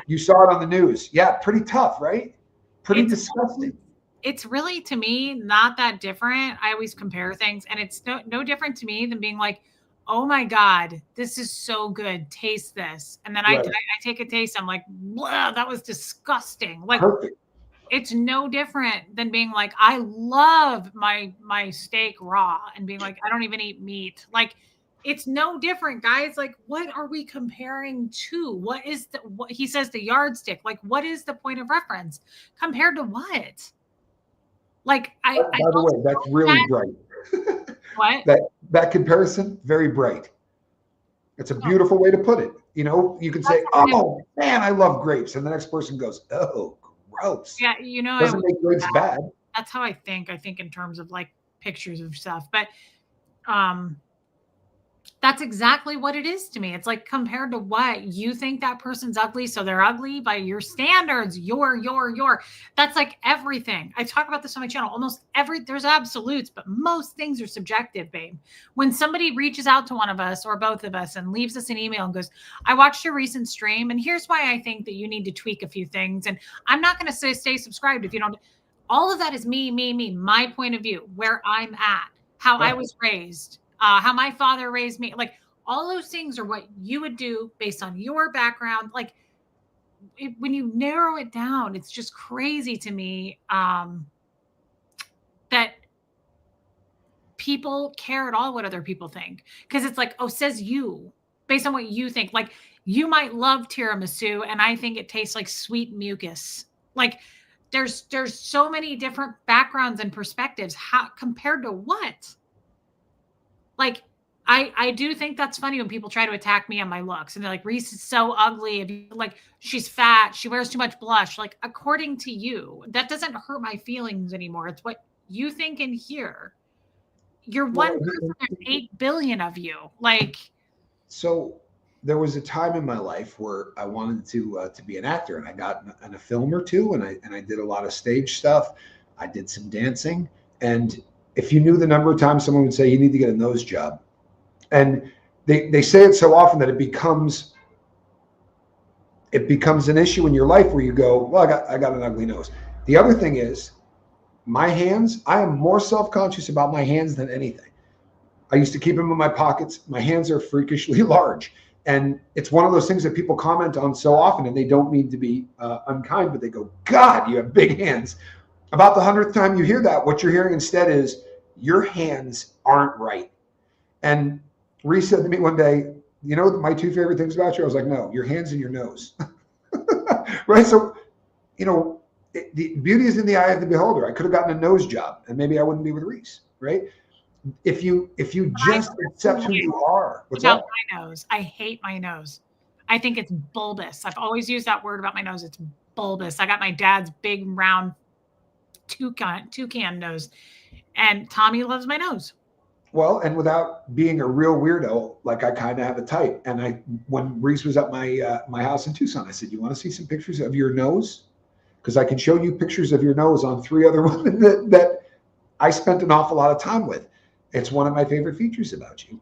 You saw it on the news. Yeah, pretty tough, right? Pretty disgusting. It's really, to me, not that different. I always compare things, and it's no different to me than being like, oh my God, this is so good. Taste this. And then I take a taste. I'm like, blah, that was disgusting. Like, perfect. It's no different than being like, I love my steak raw, and being like, I don't even eat meat. Like, it's no different, guys. Like, what are we comparing to? What is what he says, the yardstick? Like, what is the point of reference compared to what? Like, by the way, that's really bright. What? That comparison, very bright. It's a beautiful way to put it. You know, you can say, oh man, I love grapes. And the next person goes, oh, gross. Yeah, you know, doesn't make grapes bad. That's how I think. I think in terms of like pictures of stuff. But that's exactly what it is to me. It's like, compared to what? You think that person's ugly, so they're ugly by your standards. Your. That's like everything. I talk about this on my channel. Almost there's absolutes, but most things are subjective, babe. When somebody reaches out to one of us or both of us and leaves us an email and goes, I watched your recent stream, and here's why I think that you need to tweak a few things. And I'm not going to say stay subscribed if you don't. All of that is me, my point of view, where I'm at, how I was raised. How my father raised me, like all those things are what you would do based on your background. Like when you narrow it down, it's just crazy to me that people care at all what other people think. Because it's like, oh, says you, based on what you think. Like, you might love tiramisu, and I think it tastes like sweet mucus. Like, there's so many different backgrounds and perspectives. How compared to what? Like, I do think that's funny when people try to attack me on my looks, and they're like, Reese is so ugly. Like, she's fat. She wears too much blush. Like, according to you, that doesn't hurt my feelings anymore. It's what you think in here. You're one person, there's 8 billion of you. Like, so there was a time in my life where I wanted to be an actor, and I got in a film or two, and I did a lot of stage stuff. I did some dancing, and if you knew the number of times someone would say, you need to get a nose job. And they say it so often that it becomes an issue in your life where you go, well, I got an ugly nose. The other thing is my hands. I am more self-conscious about my hands than anything. I used to keep them in my pockets. My hands are freakishly large. And it's one of those things that people comment on so often, and they don't mean to be unkind, but they go, God, you have big hands. About the 100th time you hear that, what you're hearing instead is, your hands aren't right. And Reese said to me one day, you know my 2 favorite things about you? I was like, no, your hands and your nose. Right? So, you know, the beauty is in the eye of the beholder. I could have gotten a nose job, and maybe I wouldn't be with Reese, right? If you just accept who you are. What's about my nose? I hate my nose. I think it's bulbous. I've always used that word about my nose. It's bulbous. I got my dad's big, round toucan nose. And Tommy loves my nose. Well, and without being a real weirdo, like I kind of have a type. And when Reese was at my house in Tucson, I said, you want to see some pictures of your nose? Because I can show you pictures of your nose on 3 other women that I spent an awful lot of time with. It's one of my favorite features about you.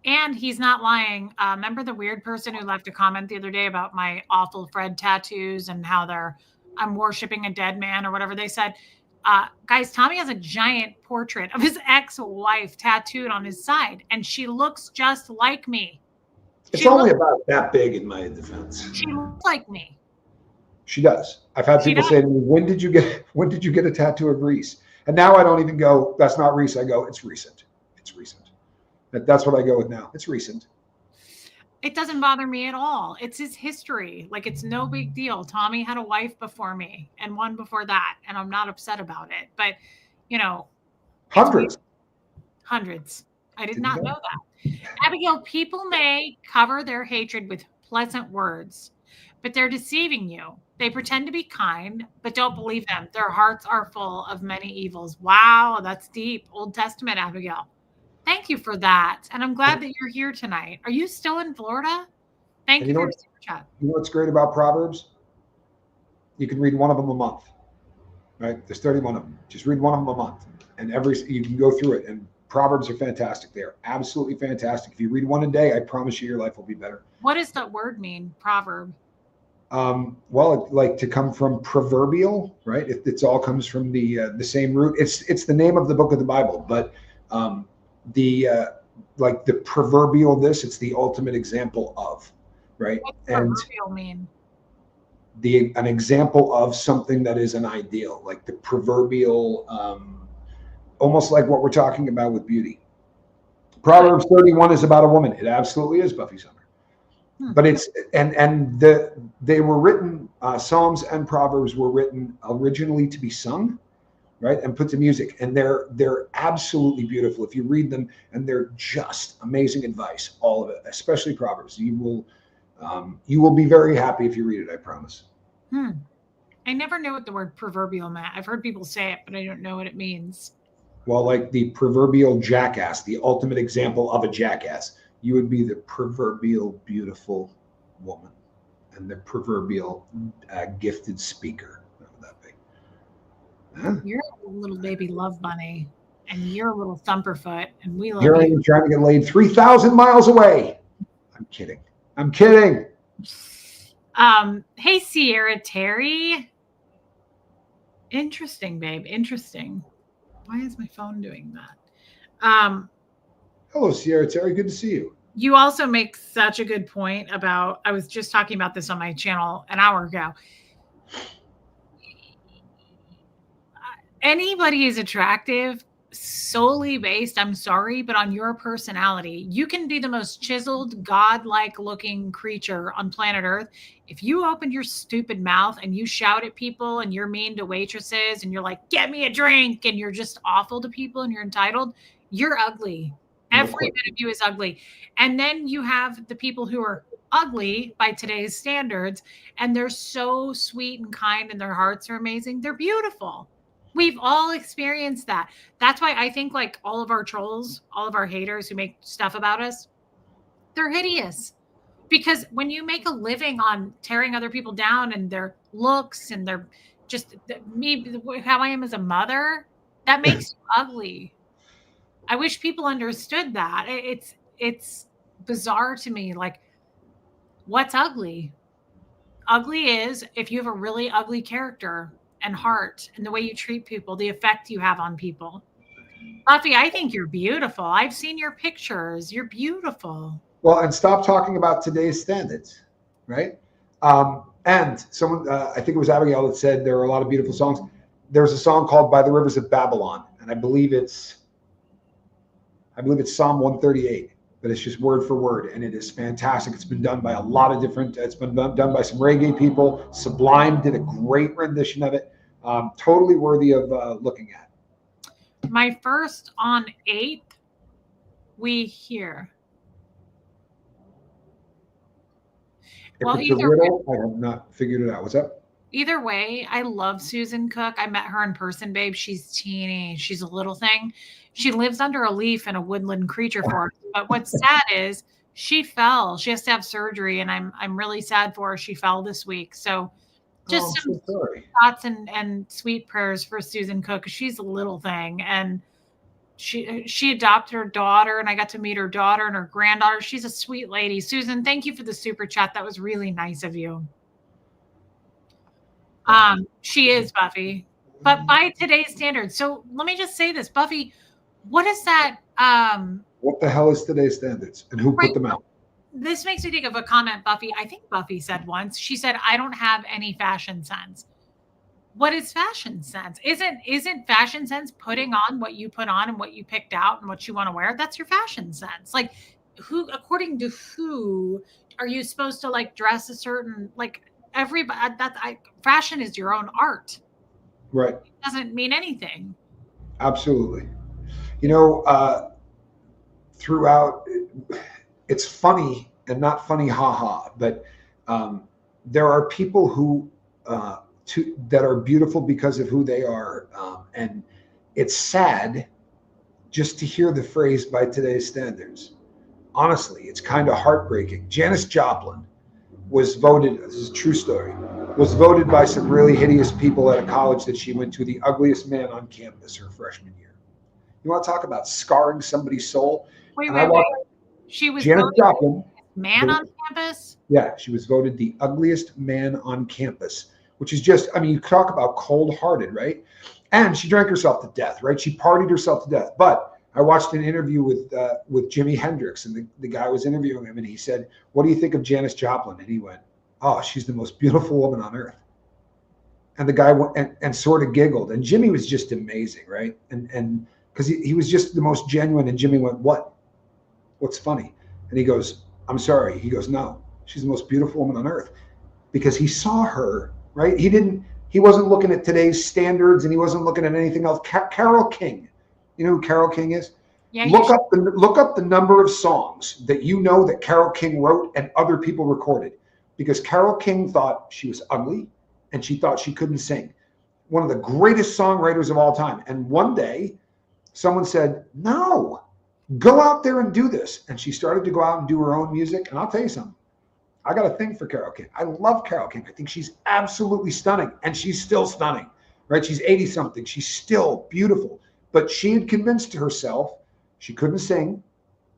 And he's not lying. Remember the weird person who left a comment the other day about my awful Fred tattoos and how I'm worshiping a dead man or whatever they said? Guys, Tommy has a giant portrait of his ex-wife tattooed on his side, and she looks just like me. It's only about that big in my defense. She looks like me. She does. I've had people say to me, when did you get a tattoo of Reese? And now I don't even go, that's not Reese. I go, it's recent. It's recent. That's what I go with now. It's recent. It doesn't bother me at all. It's his history. Like, it's no big deal. Tommy had a wife before me and one before that, and I'm not upset about it. But, you know. Hundreds. I did not know that. Abigail, people may cover their hatred with pleasant words, but they're deceiving you. They pretend to be kind, but don't believe them. Their hearts are full of many evils. Wow, that's deep. Old Testament, Abigail. Thank you for that. And I'm glad that you're here tonight. Are you still in Florida? Thank you for your super chat. You know what's great about Proverbs? You can read one of them a month, right? There's 31 of them. Just read one of them a month. And you can go through it. And Proverbs are fantastic. They're absolutely fantastic. If you read one a day, I promise you your life will be better. What does that word mean, proverb? Well, like to come from proverbial, right? It all comes from the same root. It's the name of the book of the Bible, but like the proverbial it's the ultimate example of, right? What's proverbial mean? An example of something that is an ideal, like the proverbial, almost like what we're talking about with beauty. Proverbs 31 is about a woman. It absolutely is, Buffy Summer. But it's they were written, Psalms and Proverbs were written originally to be sung, right, and put to music, and they're absolutely beautiful if you read them, and they're just amazing advice, all of it, especially Proverbs. You will be very happy if you read it, I promise. I never knew what the word proverbial meant. I've heard people say it, but I don't know what it means. Well, like the proverbial jackass, the ultimate example of a jackass, you would be the proverbial beautiful woman and the proverbial gifted speaker. What would that be? Huh? You're a little baby love bunny, and you're a little thumperfoot, and we love Here you. I am trying to get laid 3,000 miles away. I'm kidding. Hey, Sierra Terry. Interesting, babe. Interesting. Why is my phone doing that? Hello, Sierra Terry. Good to see you. You also make such a good point about, I was just talking about this on my channel an hour ago. Anybody is attractive solely based, I'm sorry, but on your personality. You can be the most chiseled, godlike looking creature on planet Earth. If you open your stupid mouth and you shout at people and you're mean to waitresses and you're like, get me a drink, and you're just awful to people and you're entitled, you're ugly. Every bit of you is ugly. And then you have the people who are ugly by today's standards, and they're so sweet and kind and their hearts are amazing. They're beautiful. We've all experienced that. That's why I think like all of our trolls, all of our haters who make stuff about us, they're hideous. Because when you make a living on tearing other people down and their looks and their just me, how I am as a mother, that makes you ugly. I wish people understood that. It's bizarre to me. Like, what's ugly? Ugly is if you have a really ugly character and heart and the way you treat people, the effect you have on people. Buffy, I think you're beautiful. I've seen your pictures. You're beautiful. Well, and stop talking about today's standards, right? And someone, I think it was Abigail that said there are a lot of beautiful songs. There's a song called By the Rivers of Babylon, and I believe it's Psalm 138, but it's just word for word, and it is fantastic. It's been done by a lot of different, it's been done by some reggae people. Sublime did a great rendition of it. Totally worthy of looking at. My first on 8th, we hear. If it's a riddle, I have not figured it out. What's up? Either way, I love Susan Cook. I met her in person, babe. She's teeny. She's a little thing. She lives under a leaf in a woodland creature forest. But what's sad is she fell. She has to have surgery, and I'm really sad for her. She fell this week. So just some thoughts and sweet prayers for Susan Cook. She's a little thing, and she adopted her daughter, and I got to meet her daughter and her granddaughter. She's a sweet lady. Susan, thank you for the super chat. That was really nice of you. She is, Buffy, but by today's standards. So let me just say this, Buffy, what is that? What the hell is today's standards, and who put them out? This makes me think of a comment Buffy, I think Buffy said once. She said, I don't have any fashion sense. What is fashion sense? Isn't fashion sense putting on what you put on and what you picked out and what you want to wear? That's your fashion sense. Like, who, according to who are you supposed to like dress a certain, like, everybody, fashion is your own art. Right. It doesn't mean anything. Absolutely. You know, throughout, it's funny and not funny, haha, but there are people who that are beautiful because of who they are, and it's sad just to hear the phrase "by today's standards." Honestly, it's kind of heartbreaking. Janis Joplin was voted, this is a true story, was voted by some really hideous people at a college that she went to the ugliest man on campus her freshman year. You want to talk about scarring somebody's soul? Wait. She was Janis Joplin, man on campus? Yeah, she was voted the ugliest man on campus, which is just, I mean, you talk about cold-hearted, right? And she drank herself to death, right? She partied herself to death. But I watched an interview with Jimi Hendrix, and the guy was interviewing him, and he said, "What do you think of Janis Joplin?" And he went, "Oh, she's the most beautiful woman on earth." And the guy went and sort of giggled, and Jimmy was just amazing, right? And because he was just the most genuine, and Jimmy went, "What? What's funny?" And he goes, "I'm sorry." He goes, "No, she's the most beautiful woman on earth," because he saw her, right? He wasn't looking at today's standards, and he wasn't looking at anything else. Carole King. You know who Carole King is? Yeah, look up the number of songs that you know that Carole King wrote and other people recorded, because Carole King thought she was ugly and she thought she couldn't sing. One of the greatest songwriters of all time. And one day someone said, "No, go out there and do this." And she started to go out and do her own music. And I'll tell you something. I got a thing for Carole King. I love Carole King. I think she's absolutely stunning, and she's still stunning, right? She's 80 something. She's still beautiful. But she had convinced herself she couldn't sing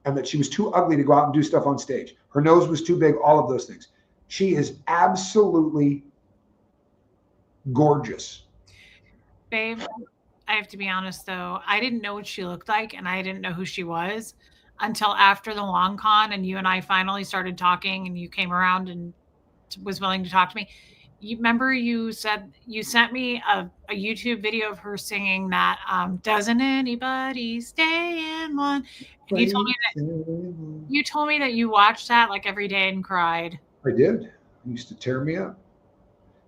and that she was too ugly to go out and do stuff on stage. Her nose was too big, all of those things. She is absolutely gorgeous. Babe, I have to be honest, though. I didn't know what she looked like, and I didn't know who she was until after the long con, and you and I finally started talking, and you came around and was willing to talk to me. You remember you said you sent me a YouTube video of her singing that "Doesn't Anybody Stay in One?" And you told me that you watched that like every day and cried. I did. It used to tear me up.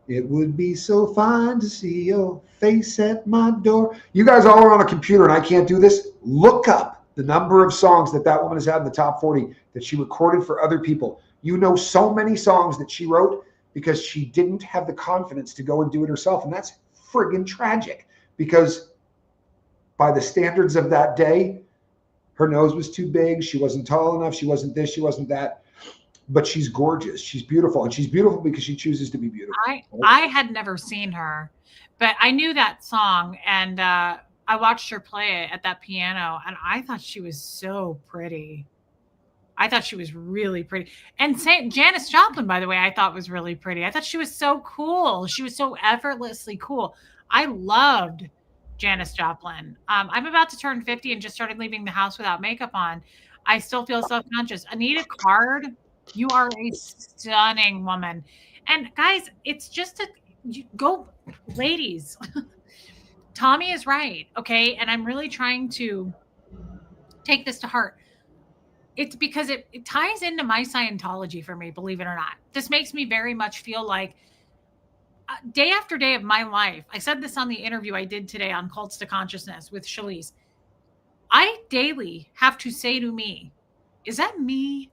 It would be so fine to see your face at my door. You guys all are on a computer and I can't do this. Look up the number of songs that woman has had in the top 40 that she recorded for other people. You know so many songs that she wrote because she didn't have the confidence to go and do it herself. And that's friggin' tragic, because by the standards of that day, her nose was too big. She wasn't tall enough. She wasn't this, she wasn't that. But she's gorgeous. She's beautiful. And she's beautiful because she chooses to be beautiful. I had never seen her, but I knew that song. And I watched her play it at that piano. And I thought she was so pretty. I thought she was really pretty. And Janis Joplin, by the way, I thought was really pretty. I thought she was so cool. She was so effortlessly cool. I loved Janis Joplin. I'm about to turn 50 and just started leaving the house without makeup on. I still feel self-conscious. Anita Card, you are a stunning woman. And guys, it's just go, ladies. Tommy is right. Okay. And I'm really trying to take this to heart. It's because it ties into my Scientology for me, believe it or not. This makes me very much feel like day after day of my life. I said this on the interview I did today on Cults to Consciousness with Shalise. I daily have to say to me, is that me?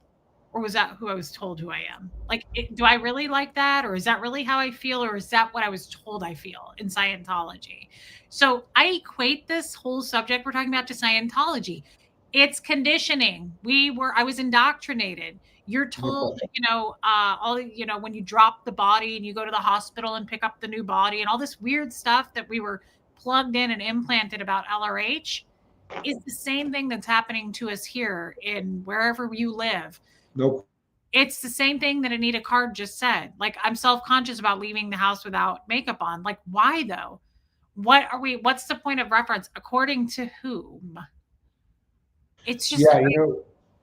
Or was that who I was told who I am? Like, do I really like that? Or is that really how I feel? Or is that what I was told I feel in Scientology? So I equate this whole subject we're talking about to Scientology. It's conditioning. I was indoctrinated. You're told, when you drop the body and you go to the hospital and pick up the new body and all this weird stuff that we were plugged in and implanted about LRH. is the same thing that's happening to us here in wherever you live. Nope. It's the same thing that Anita Card just said. Like, I'm self-conscious about leaving the house without makeup on. Like, why though? What's the point of reference? According to whom? It's just, Yeah,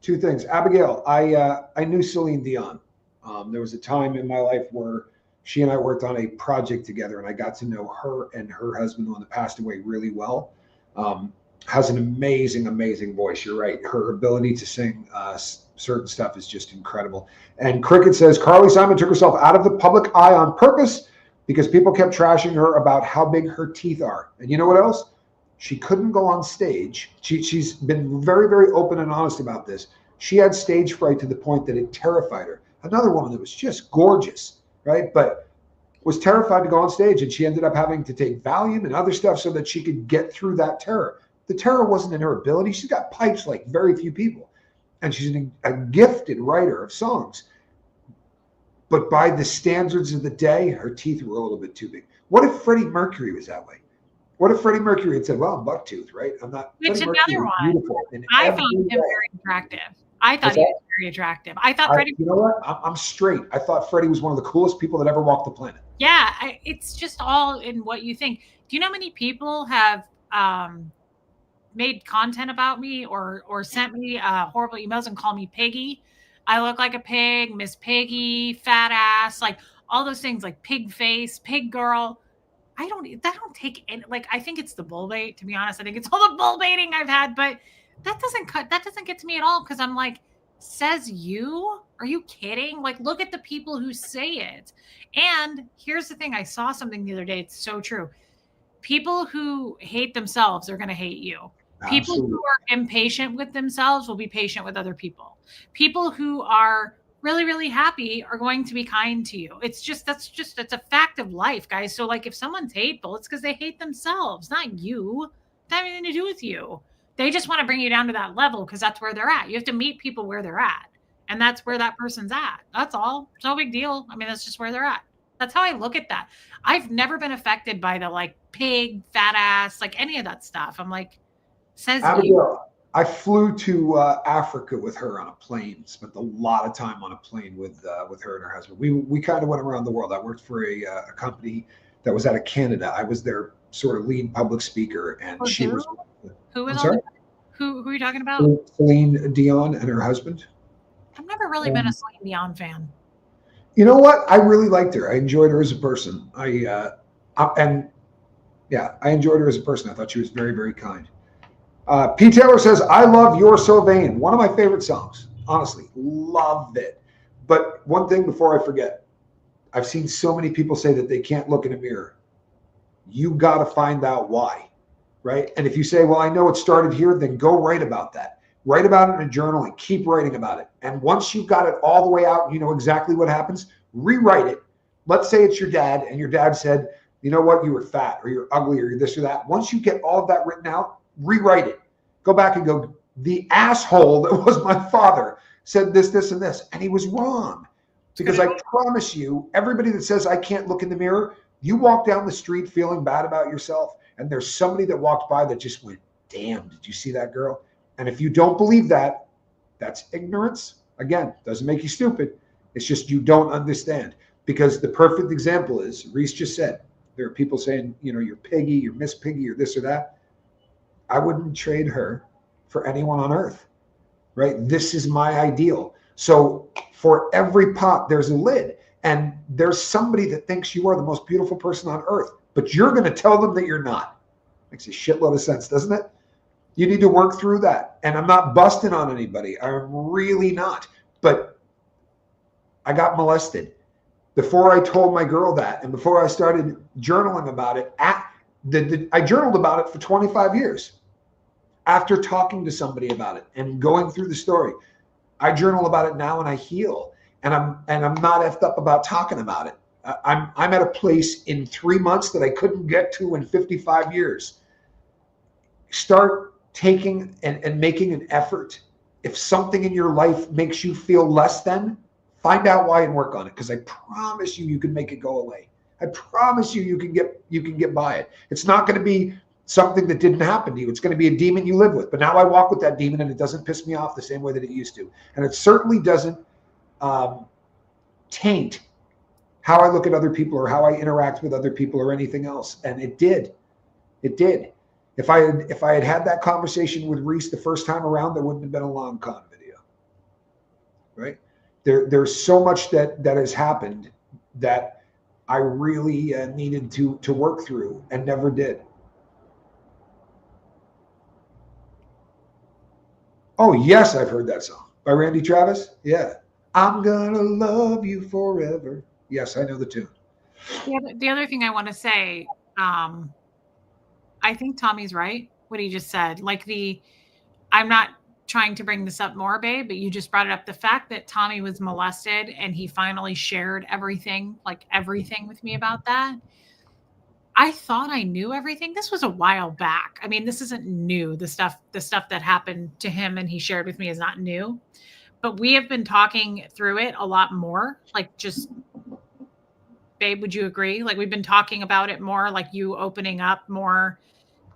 two things. Abigail, I knew Celine Dion. There was a time in my life where she and I worked on a project together, and I got to know her and her husband, the one that passed away, really well. Has an amazing, amazing voice. You're right. Her ability to sing certain stuff is just incredible. And Cricket says Carly Simon took herself out of the public eye on purpose because people kept trashing her about how big her teeth are. And you know what else? She couldn't go on stage. She's been very, very open and honest about this. She had stage fright to the point that it terrified her. Another woman that was just gorgeous, right? But was terrified to go on stage, and she ended up having to take Valium and other stuff so that she could get through that terror. The terror wasn't in her ability. She's got pipes like very few people, and she's a gifted writer of songs. But by the standards of the day, her teeth were a little bit too big. What if Freddie Mercury was that way? What if Freddie Mercury had said, well, I'm bucktooth, right? I'm not. Which Freddie another Mercury one. beautiful in I every found him way. very attractive. I thought he was very attractive. I thought Freddie. You know what? I'm straight. I thought Freddie was one of the coolest people that ever walked the planet. Yeah, it's just all in what you think. Do you know how many people have made content about me or sent me horrible emails and call me Piggy? I look like a pig, Miss Piggy, fat ass, like all those things, like pig face, pig girl. I don't take any, like, I think it's the bull bait, to be honest. I think it's all the bull baiting I've had, but that doesn't get to me at all. Cause I'm like, says you? Are you kidding? Like, look at the people who say it. And here's the thing. I saw something the other day. It's so true. People who hate themselves are going to hate you. People Absolutely. who are impatient with themselves will be patient with other people. People who are really, really happy are going to be kind to you. It's a fact of life, guys. So like, if someone's hateful, it's because they hate themselves, not you. It doesn't have anything to do with you. They just want to bring you down to that level because that's where they're at. You have to meet people where they're at. And that's where that person's at. That's all. It's no big deal. I mean, that's just where they're at. That's how I look at that. I've never been affected by the like pig, fat ass, like any of that stuff. I'm like, says Abigail, you. I flew to Africa with her on a plane. Spent a lot of time on a plane with her and her husband. We kind of went around the world. I worked for a company that was out of Canada. I was their sort of lead public speaker, and she was. Who was on? Who are you talking about? Celine Dion and her husband. I've never really been a Celine Dion fan. You know what? I really liked her. I enjoyed her as a person. I enjoyed her as a person. I thought she was very, very kind. P. Taylor says, I love You're So Vain. One of my favorite songs. Honestly, love it. But one thing before I forget, I've seen so many people say that they can't look in a mirror. You got to find out why, right? And if you say, well, I know it started here, then go write about that. Write about it in a journal and keep writing about it. And once you've got it all the way out, you know exactly what happens, rewrite it. Let's say it's your dad, and your dad said, you know what, you were fat, or you're ugly, or you're this or that. Once you get all of that written out, rewrite it. Go back and go, the asshole that was my father said this, this, and this. And he was wrong. Because I promise you, everybody that says I can't look in the mirror, you walk down the street feeling bad about yourself, and there's somebody that walked by that just went, damn, did you see that girl? And if you don't believe that, that's ignorance. Again, doesn't make you stupid. It's just you don't understand. Because the perfect example is, Reese just said, there are people saying, you know, you're Piggy, you're Miss Piggy, or this or that. I wouldn't trade her for anyone on earth, right? This is my ideal. So for every pot, there's a lid. And there's somebody that thinks you are the most beautiful person on earth, but you're going to tell them that you're not. Makes a shitload of sense, doesn't it? You need to work through that. And I'm not busting on anybody. I'm really not. But I got molested. Before I told my girl that, and before I started journaling about it, I journaled about it for 25 years. After talking to somebody about it and going through the story, I journal about it now and I heal. And I'm not effed up about talking about it. I'm at a place in 3 months that I couldn't get to in 55 years. Start taking and making an effort. If something in your life makes you feel less than, find out why and work on it. Because I promise you, you can make it go away. I promise you, you can get by it. It's not going to be something that didn't happen to you. It's going to be a demon you live with. But now I walk with that demon and it doesn't piss me off the same way that it used to. And it certainly doesn't taint how I look at other people or how I interact with other people or anything else. And it did. It did. If I had that conversation with Reese the first time around, there wouldn't have been a long con video. Right? There's so much that has happened that I really needed to work through and never did. Oh, yes, I've heard that song by Randy Travis. Yeah. I'm gonna love you forever. Yes, I know the tune. The other thing I want to say, I think Tommy's right, what he just said. Like I'm not trying to bring this up more, babe, but you just brought it up. The fact that Tommy was molested and he finally shared everything with me about that. I thought I knew everything. This was a while back. I mean, this isn't new. The stuff that happened to him and he shared with me is not new. But we have been talking through it a lot more. Like, just, babe, would you agree? Like, we've been talking about it more, like you opening up more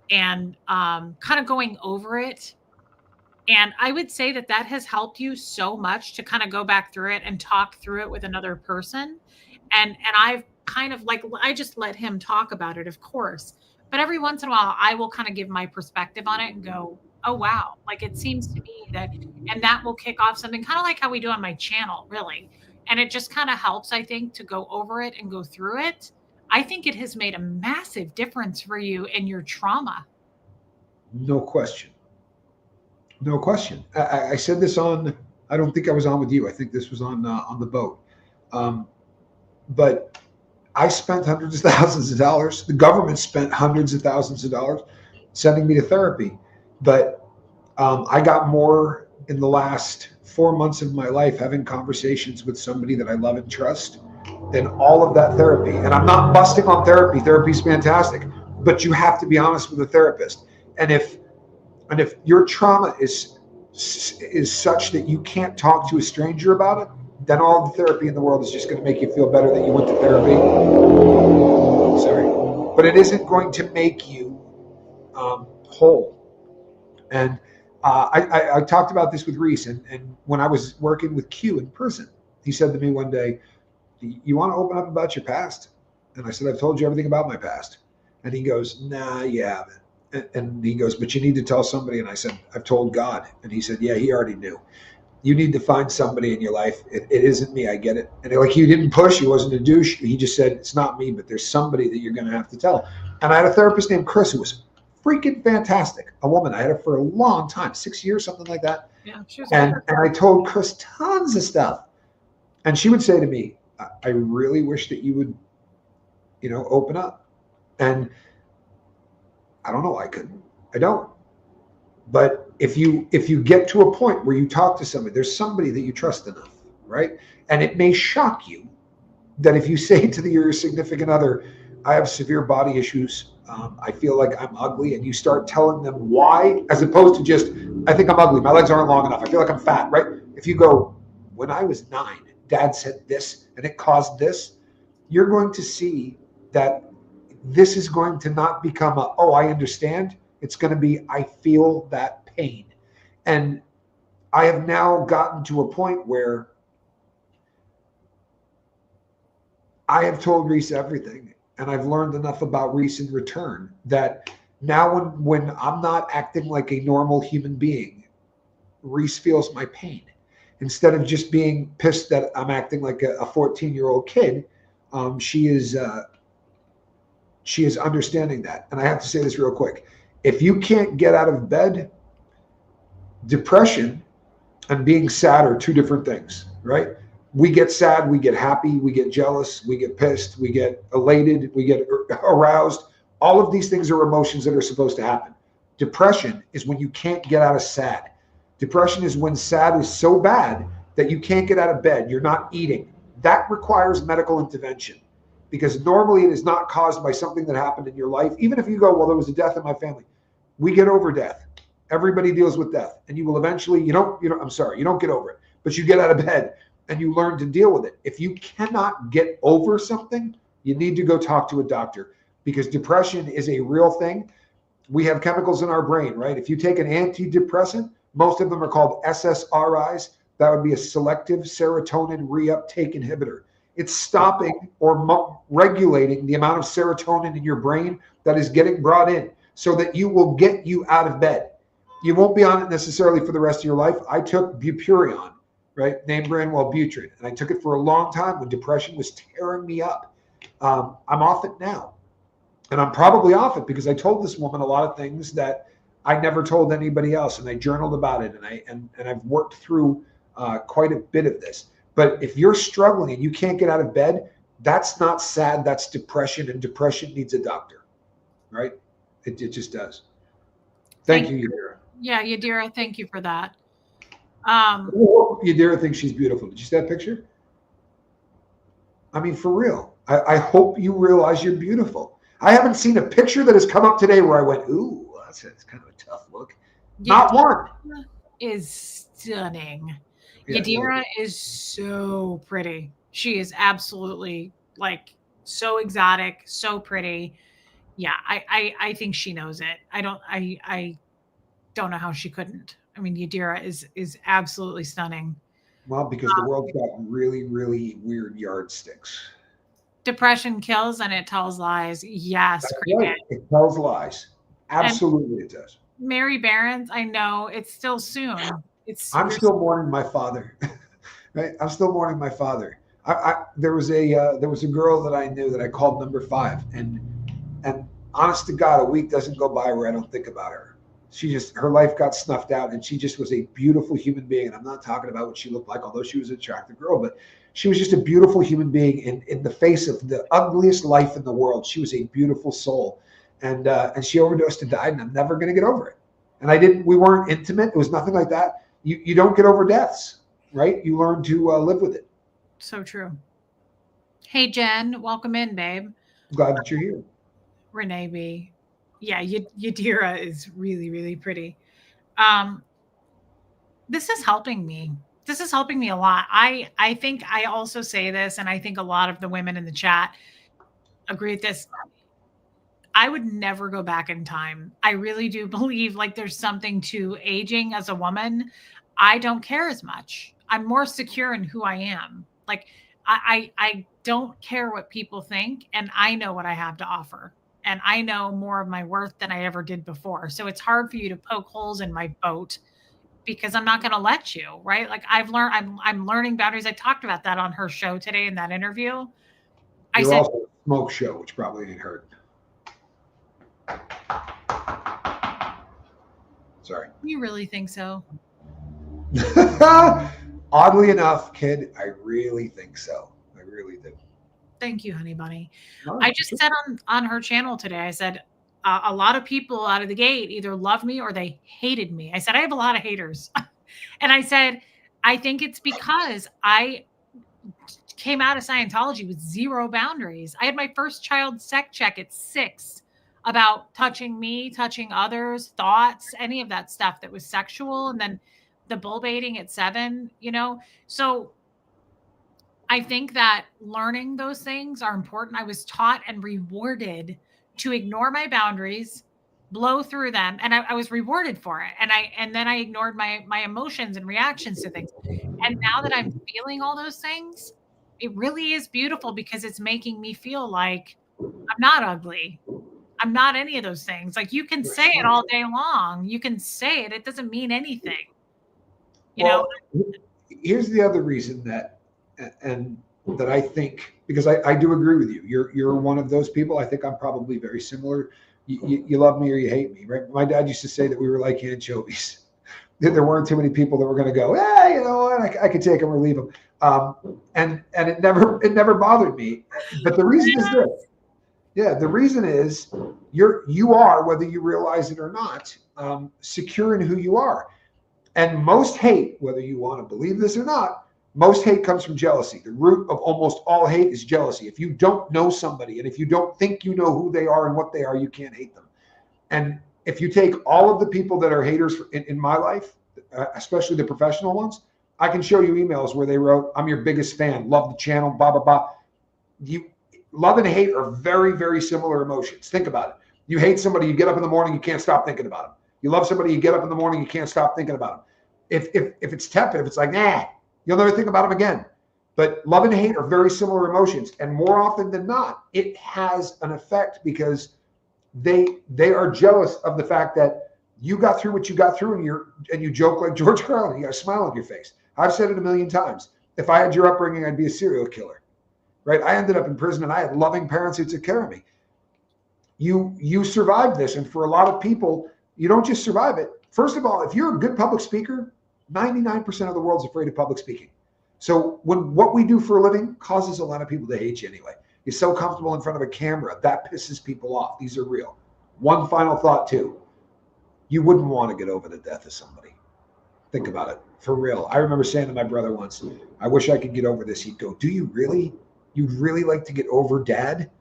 and kind of going over it. And I would say that has helped you so much to kind of go back through it and talk through it with another person. And I've kind of I just let him talk about it, of course. But every once in a while, I will kind of give my perspective on it and go, oh, wow. Like, it seems to me and that will kick off something kind of like how we do on my channel, really. And it just kind of helps, I think, to go over it and go through it. I think it has made a massive difference for you in your trauma. No question. No question. I said this on, I don't think I was on with you. I think this was on the boat. But I spent hundreds of thousands of dollars. The government spent hundreds of thousands of dollars sending me to therapy. But I got more in the last 4 months of my life having conversations with somebody that I love and trust than all of that therapy. And I'm not busting on therapy. Therapy's fantastic. But you have to be honest with a therapist. And if your trauma is such that you can't talk to a stranger about it, then all the therapy in the world is just going to make you feel better that you went to therapy. Sorry. But it isn't going to make you whole. And I talked about this with Reese. And when I was working with Q in prison, he said to me one day, you want to open up about your past? And I said, I've told you everything about my past. And he goes, nah, you haven't. And he goes, but you need to tell somebody. And I said, I've told God. And he said, yeah, he already knew. You need to find somebody in your life. It isn't me. I get it. And like, he didn't push. He wasn't a douche. He just said, it's not me, but there's somebody that you're going to have to tell. And I had a therapist named Chris who was freaking fantastic. A woman. I had her for a long time, 6 years, something like that. Yeah, and I told Chris tons of stuff. And she would say to me, I really wish that you would, open up. And I don't know. I couldn't. I don't. But if you get to a point where you talk to somebody, there's somebody that you trust enough, right? And it may shock you that if you say to your significant other, I have severe body issues, I feel like I'm ugly, and you start telling them why, as opposed to just, I think I'm ugly, my legs aren't long enough, I feel like I'm fat, right? If you go, when I was 9, Dad said this, and it caused this, you're going to see that this is going to not become I understand. It's going to be, I feel that pain. And I have now gotten to a point where I have told Reese everything, and I've learned enough about Reese in return that now when I'm not acting like a normal human being, Reese feels my pain. Instead of just being pissed that I'm acting like a 14-year-old kid, she is understanding that. And I have to say this real quick. If you can't get out of bed, depression and being sad are two different things, right? We get sad, we get happy, we get jealous, we get pissed, we get elated, we get aroused. All of these things are emotions that are supposed to happen. Depression is when you can't get out of sad. Depression is when sad is so bad that you can't get out of bed, you're not eating. That requires medical intervention. Because normally it is not caused by something that happened in your life. Even if you go, well, there was a death in my family. We get over death. Everybody deals with death. And you will eventually, you don't get over it. But you get out of bed and you learn to deal with it. If you cannot get over something, you need to go talk to a doctor. Because depression is a real thing. we have chemicals in our brain, right? If you take an antidepressant, most of them are called SSRIs. That would be a selective serotonin reuptake inhibitor. It's stopping or regulating the amount of serotonin in your brain that is getting brought in so that you will get you out of bed. You won't be on it necessarily for the rest of your life. I took Bupurion, right? Name brand Wellbutrin. And I took it for a long time when depression was tearing me up. I'm off it now. And I'm probably off it because I told this woman a lot of things that I never told anybody else. And I journaled about it. And I've worked through quite a bit of this. But if you're struggling and you can't get out of bed, that's not sad. That's depression. And depression needs a doctor, right? It just does. Thank you, Yadira. Yeah, Yadira, thank you for that. Yadira thinks she's beautiful. Did you see that picture? I mean, for real. I hope you realize you're beautiful. I haven't seen a picture that has come up today where I went, ooh, that's kind of a tough look. Not one. Is stunning. Yadira is so pretty. She is absolutely like so exotic, so pretty. Yeah, I think she knows it. I don't know how she couldn't. I mean, Yadira is absolutely stunning. Well, because the world's got really, really weird yardsticks. Depression kills and it tells lies. Yes, right. It tells lies. Absolutely, it does. Mary Behrens, I know it's still soon. I'm still mourning my father. Right? I'm still mourning my father. There was a girl that I knew that I called number 5, and honest to God, a week doesn't go by where I don't think about her. Her life got snuffed out, and she just was a beautiful human being. And I'm not talking about what she looked like, although she was an attractive girl, but she was just a beautiful human being in the face of the ugliest life in the world. She was a beautiful soul, and she overdosed and died, and I'm never going to get over it. And we weren't intimate. It was nothing like that. You don't get over deaths, right? You learn to live with it. So true. Hey, Jen, welcome in, babe. I'm glad that you're here. Renee B. Yeah, Yadira is really, really pretty. This is helping me. This is helping me a lot. I think I also say this, and I think a lot of the women in the chat agree with this. I would never go back in time. I really do believe like there's something to aging as a woman. I don't care as much. I'm more secure in who I am. Like I don't care what people think, and I know what I have to offer. And I know more of my worth than I ever did before. So it's hard for you to poke holes in my boat because I'm not going to let you, right? Like I've learned, I'm learning boundaries. I talked about that on her show today in that interview. I said, also a smoke show, which probably ain't heard. Sorry. You really think so? Oddly enough, kid, I really think so. I really do. Thank you, honey bunny. I just said on her channel today, I said, a lot of people out of the gate either love me or they hated me. I said, I have a lot of haters. And I said, I think it's because I came out of Scientology with 0 boundaries. I had my first child sec check at 6 about touching me, touching others, thoughts, any of that stuff that was sexual. And then the bull baiting at 7, So I think that learning those things are important. I was taught and rewarded to ignore my boundaries, blow through them, and I was rewarded for it. And then I ignored my emotions and reactions to things. And now that I'm feeling all those things, it really is beautiful because it's making me feel like I'm not ugly. I'm not any of those things. Like you can say it all day long. You can say it. It doesn't mean anything. You know? Here's the other reason that I think, because I do agree with you. You're one of those people. I think I'm probably very similar. You love me or you hate me, right? My dad used to say that we were like anchovies. There weren't too many people that were going to go, hey, you know what? I could take them or leave them. And it never bothered me. But the reason is this. Yeah, the reason is you are, whether you realize it or not, secure in who you are. And most hate, whether you want to believe this or not, most hate comes from jealousy. The root of almost all hate is jealousy. If you don't know somebody and if you don't think you know who they are and what they are, you can't hate them. And if you take all of the people that are haters in my life, especially the professional ones, I can show you emails where they wrote, I'm your biggest fan, love the channel, blah, blah, blah. Love and hate are very, very similar emotions. Think about it. You hate somebody, you get up in the morning, you can't stop thinking about them. You love somebody, you get up in the morning, you can't stop thinking about them. If it's tepid, if it's like, nah, you'll never think about them again. But love and hate are very similar emotions. And more often than not, it has an effect because they are jealous of the fact that you got through what you got through, and you joke like George Carlin. You got a smile on your face. I've said it a million times. If I had your upbringing, I'd be a serial killer, right? I ended up in prison, and I had loving parents who took care of me. You survived this, and for a lot of people, you don't just survive it. First of all, if you're a good public speaker, 99% of the world's afraid of public speaking. So when what we do for a living causes a lot of people to hate you anyway. You're so comfortable in front of a camera, that pisses people off. These are real. One final thought too. You wouldn't want to get over the death of somebody. Think about it, for real. I remember saying to my brother once, I wish I could get over this. He'd go, do you really? You'd really like to get over dad?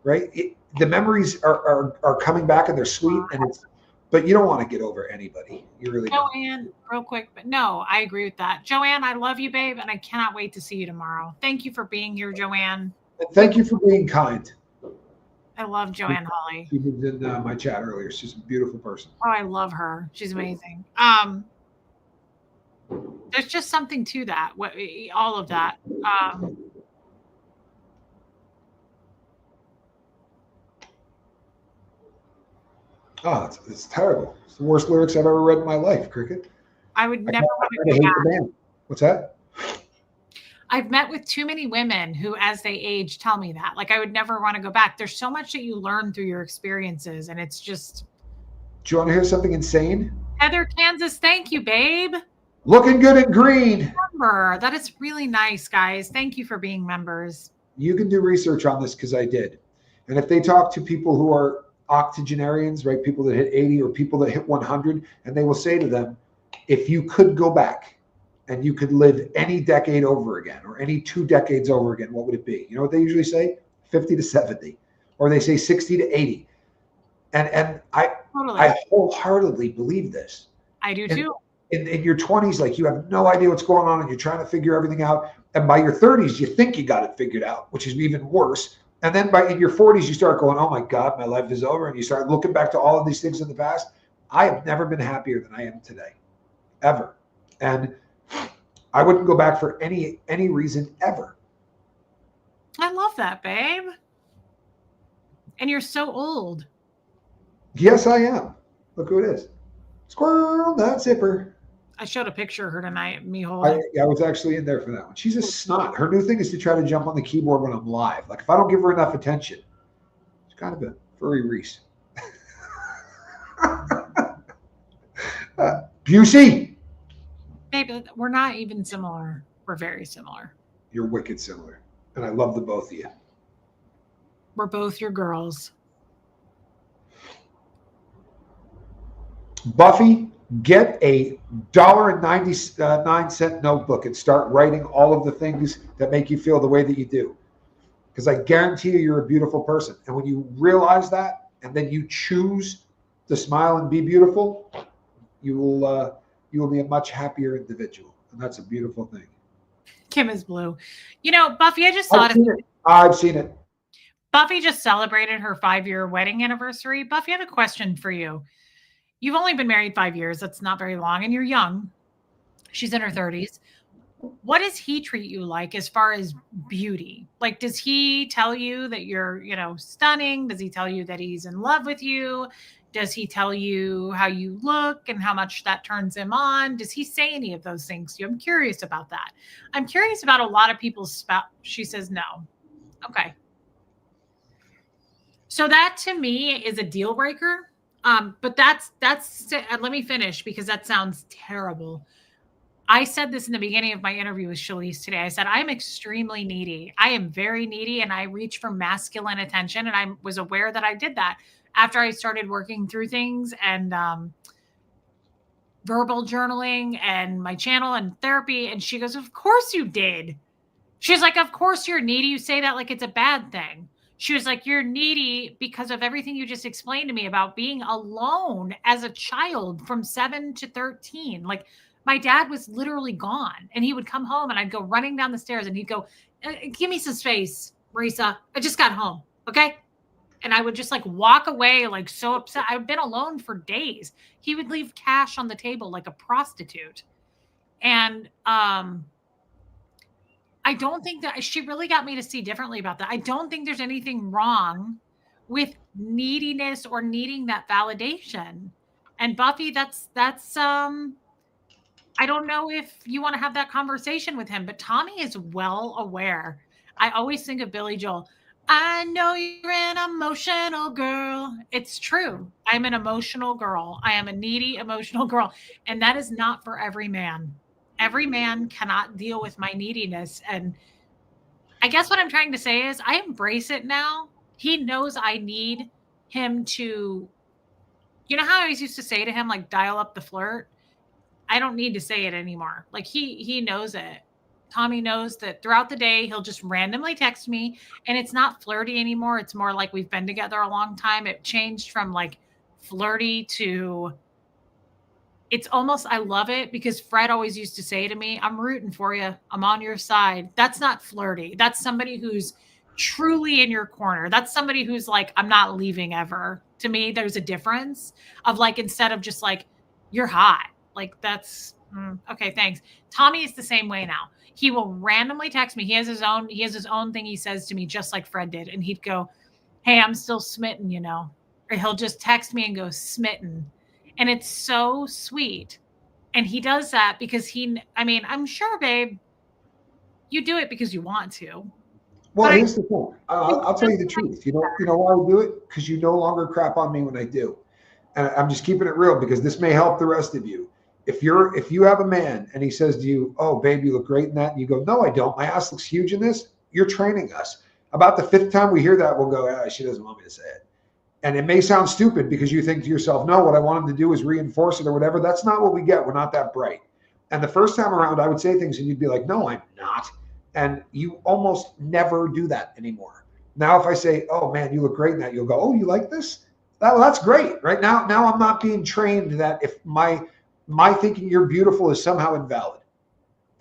Right? The memories are coming back and they're sweet, but you don't want to get over anybody. You really don't. Joanne, real quick, but no, I agree with that. Joanne, I love you, babe, and I cannot wait to see you tomorrow. Thank you for being here, Joanne. And thank you for being kind. I love Joanne Hawley. She was in my chat earlier. She's a beautiful person. Oh, I love her. She's amazing. There's just something to that. All of that. Oh, it's terrible. It's the worst lyrics I've ever read in my life, Cricket. I would never want to go back. What's that? I've met with too many women who, as they age, tell me that. Like, I would never want to go back. There's so much that you learn through your experiences, and it's just... Do you want to hear something insane? Heather, Kansas, thank you, babe. Looking good in green. Member. That is really nice, guys. Thank you for being members. You can do research on this because I did. And if they talk to people who are octogenarians, right, people that hit 80 or people that hit 100, and they will say to them, if you could go back and you could live any decade over again or any 2 decades over again, what would it be? You know what they usually say? 50 to 70, or they say 60 to 80. And I wholeheartedly believe this. I do too. In your 20s, like, you have no idea what's going on and you're trying to figure everything out. And by your 30s, you think you got it figured out, which is even worse. And then in your 40s, you start going, oh my God, my life is over. And you start looking back to all of these things in the past. I have never been happier than I am today, ever. And I wouldn't go back for any reason ever. I love that, babe. And you're so old. Yes, I am. Look who it is. Squirrel, that zipper. I showed a picture of her tonight, me holding. I was actually in there for that one. She's a snot. Her new thing is to try to jump on the keyboard when I'm live. Like, if I don't give her enough attention, she's kind of a furry Reese. Busey. Babe, we're not even similar. We're very similar. You're wicked similar. And I love the both of you. We're both your girls. Buffy, get a $1.99 notebook and start writing all of the things that make you feel the way that you do. Because I guarantee you're a beautiful person. And when you realize that, and then you choose to smile and be beautiful, you will be a much happier individual. And that's a beautiful thing. Kim is blue. You know, Buffy, I just thought I've seen it. Buffy just celebrated her 5-year wedding anniversary. Buffy, I have a question for you. You've only been married 5 years. That's not very long. And you're young. She's in her 30s. What does he treat you like as far as beauty? Like, does he tell you that you're, stunning? Does he tell you that he's in love with you? Does he tell you how you look and how much that turns him on? Does he say any of those things to you? I'm curious about that. I'm curious about a lot of people's spouse. She says no. Okay. So that to me is a deal breaker. But that's let me finish because that sounds terrible. I said this in the beginning of my interview with Shalise today. I said, I'm extremely needy. I am very needy and I reach for masculine attention. And I was aware that I did that after I started working through things and verbal journaling and my channel and therapy. And she goes, of course you did. She's like, of course you're needy. You say that like it's a bad thing. She was like, you're needy because of everything you just explained to me about being alone as a child from 7 to 13. Like, my dad was literally gone and he would come home and I'd go running down the stairs and he'd go, give me some space, Marisa. I just got home. Okay. And I would just like walk away, like so upset. I've been alone for days. He would leave cash on the table like a prostitute. And I don't think that she really got me to see differently about that. I don't think there's anything wrong with neediness or needing that validation. And Buffy, that's I don't know if you want to have that conversation with him, but Tommy is well aware. I always think of Billy Joel. I know you're an emotional girl. It's true. I'm an emotional girl. I am a needy, emotional girl. And that is not for every man. Every man cannot deal with my neediness. And I guess what I'm trying to say is I embrace it now. He knows I need him to, you know how I always used to say to him, like, dial up the flirt? I don't need to say it anymore. Like he knows it. Tommy knows that throughout the day, he'll just randomly text me, and it's not flirty anymore. It's more like we've been together a long time. It changed from like flirty to it's almost, I love it because Fred always used to say to me, I'm rooting for you. I'm on your side. That's not flirty. That's somebody who's truly in your corner. That's somebody who's like, I'm not leaving ever. To me, there's a difference of like, instead of just like, you're hot. Like that's okay. Thanks. Tommy is the same way now. He will randomly text me. He has his own thing he says to me, just like Fred did. And he'd go, hey, I'm still smitten, you know, or he'll just text me and go smitten. And it's so sweet. And he does that because I'm sure, babe, you do it because you want to. Well, here's the thing. I'll tell you the truth. You know why I do it? Because you no longer crap on me when I do. And I'm just keeping it real because this may help the rest of you. If you have a man and he says to you, oh, babe, you look great in that. And you go, no, I don't. My ass looks huge in this. You're training us. About the 5th time we hear that, we'll go, she doesn't want me to say it. And it may sound stupid because you think to yourself, no, what I want him to do is reinforce it or whatever. That's not what we get. We're not that bright. And the first time around, I would say things and you'd be like, no, I'm not. And you almost never do that anymore. Now, if I say, oh, man, you look great in that, you'll go, oh, you like this? Well, that's great. Right now I'm not being trained that if my thinking you're beautiful is somehow invalid.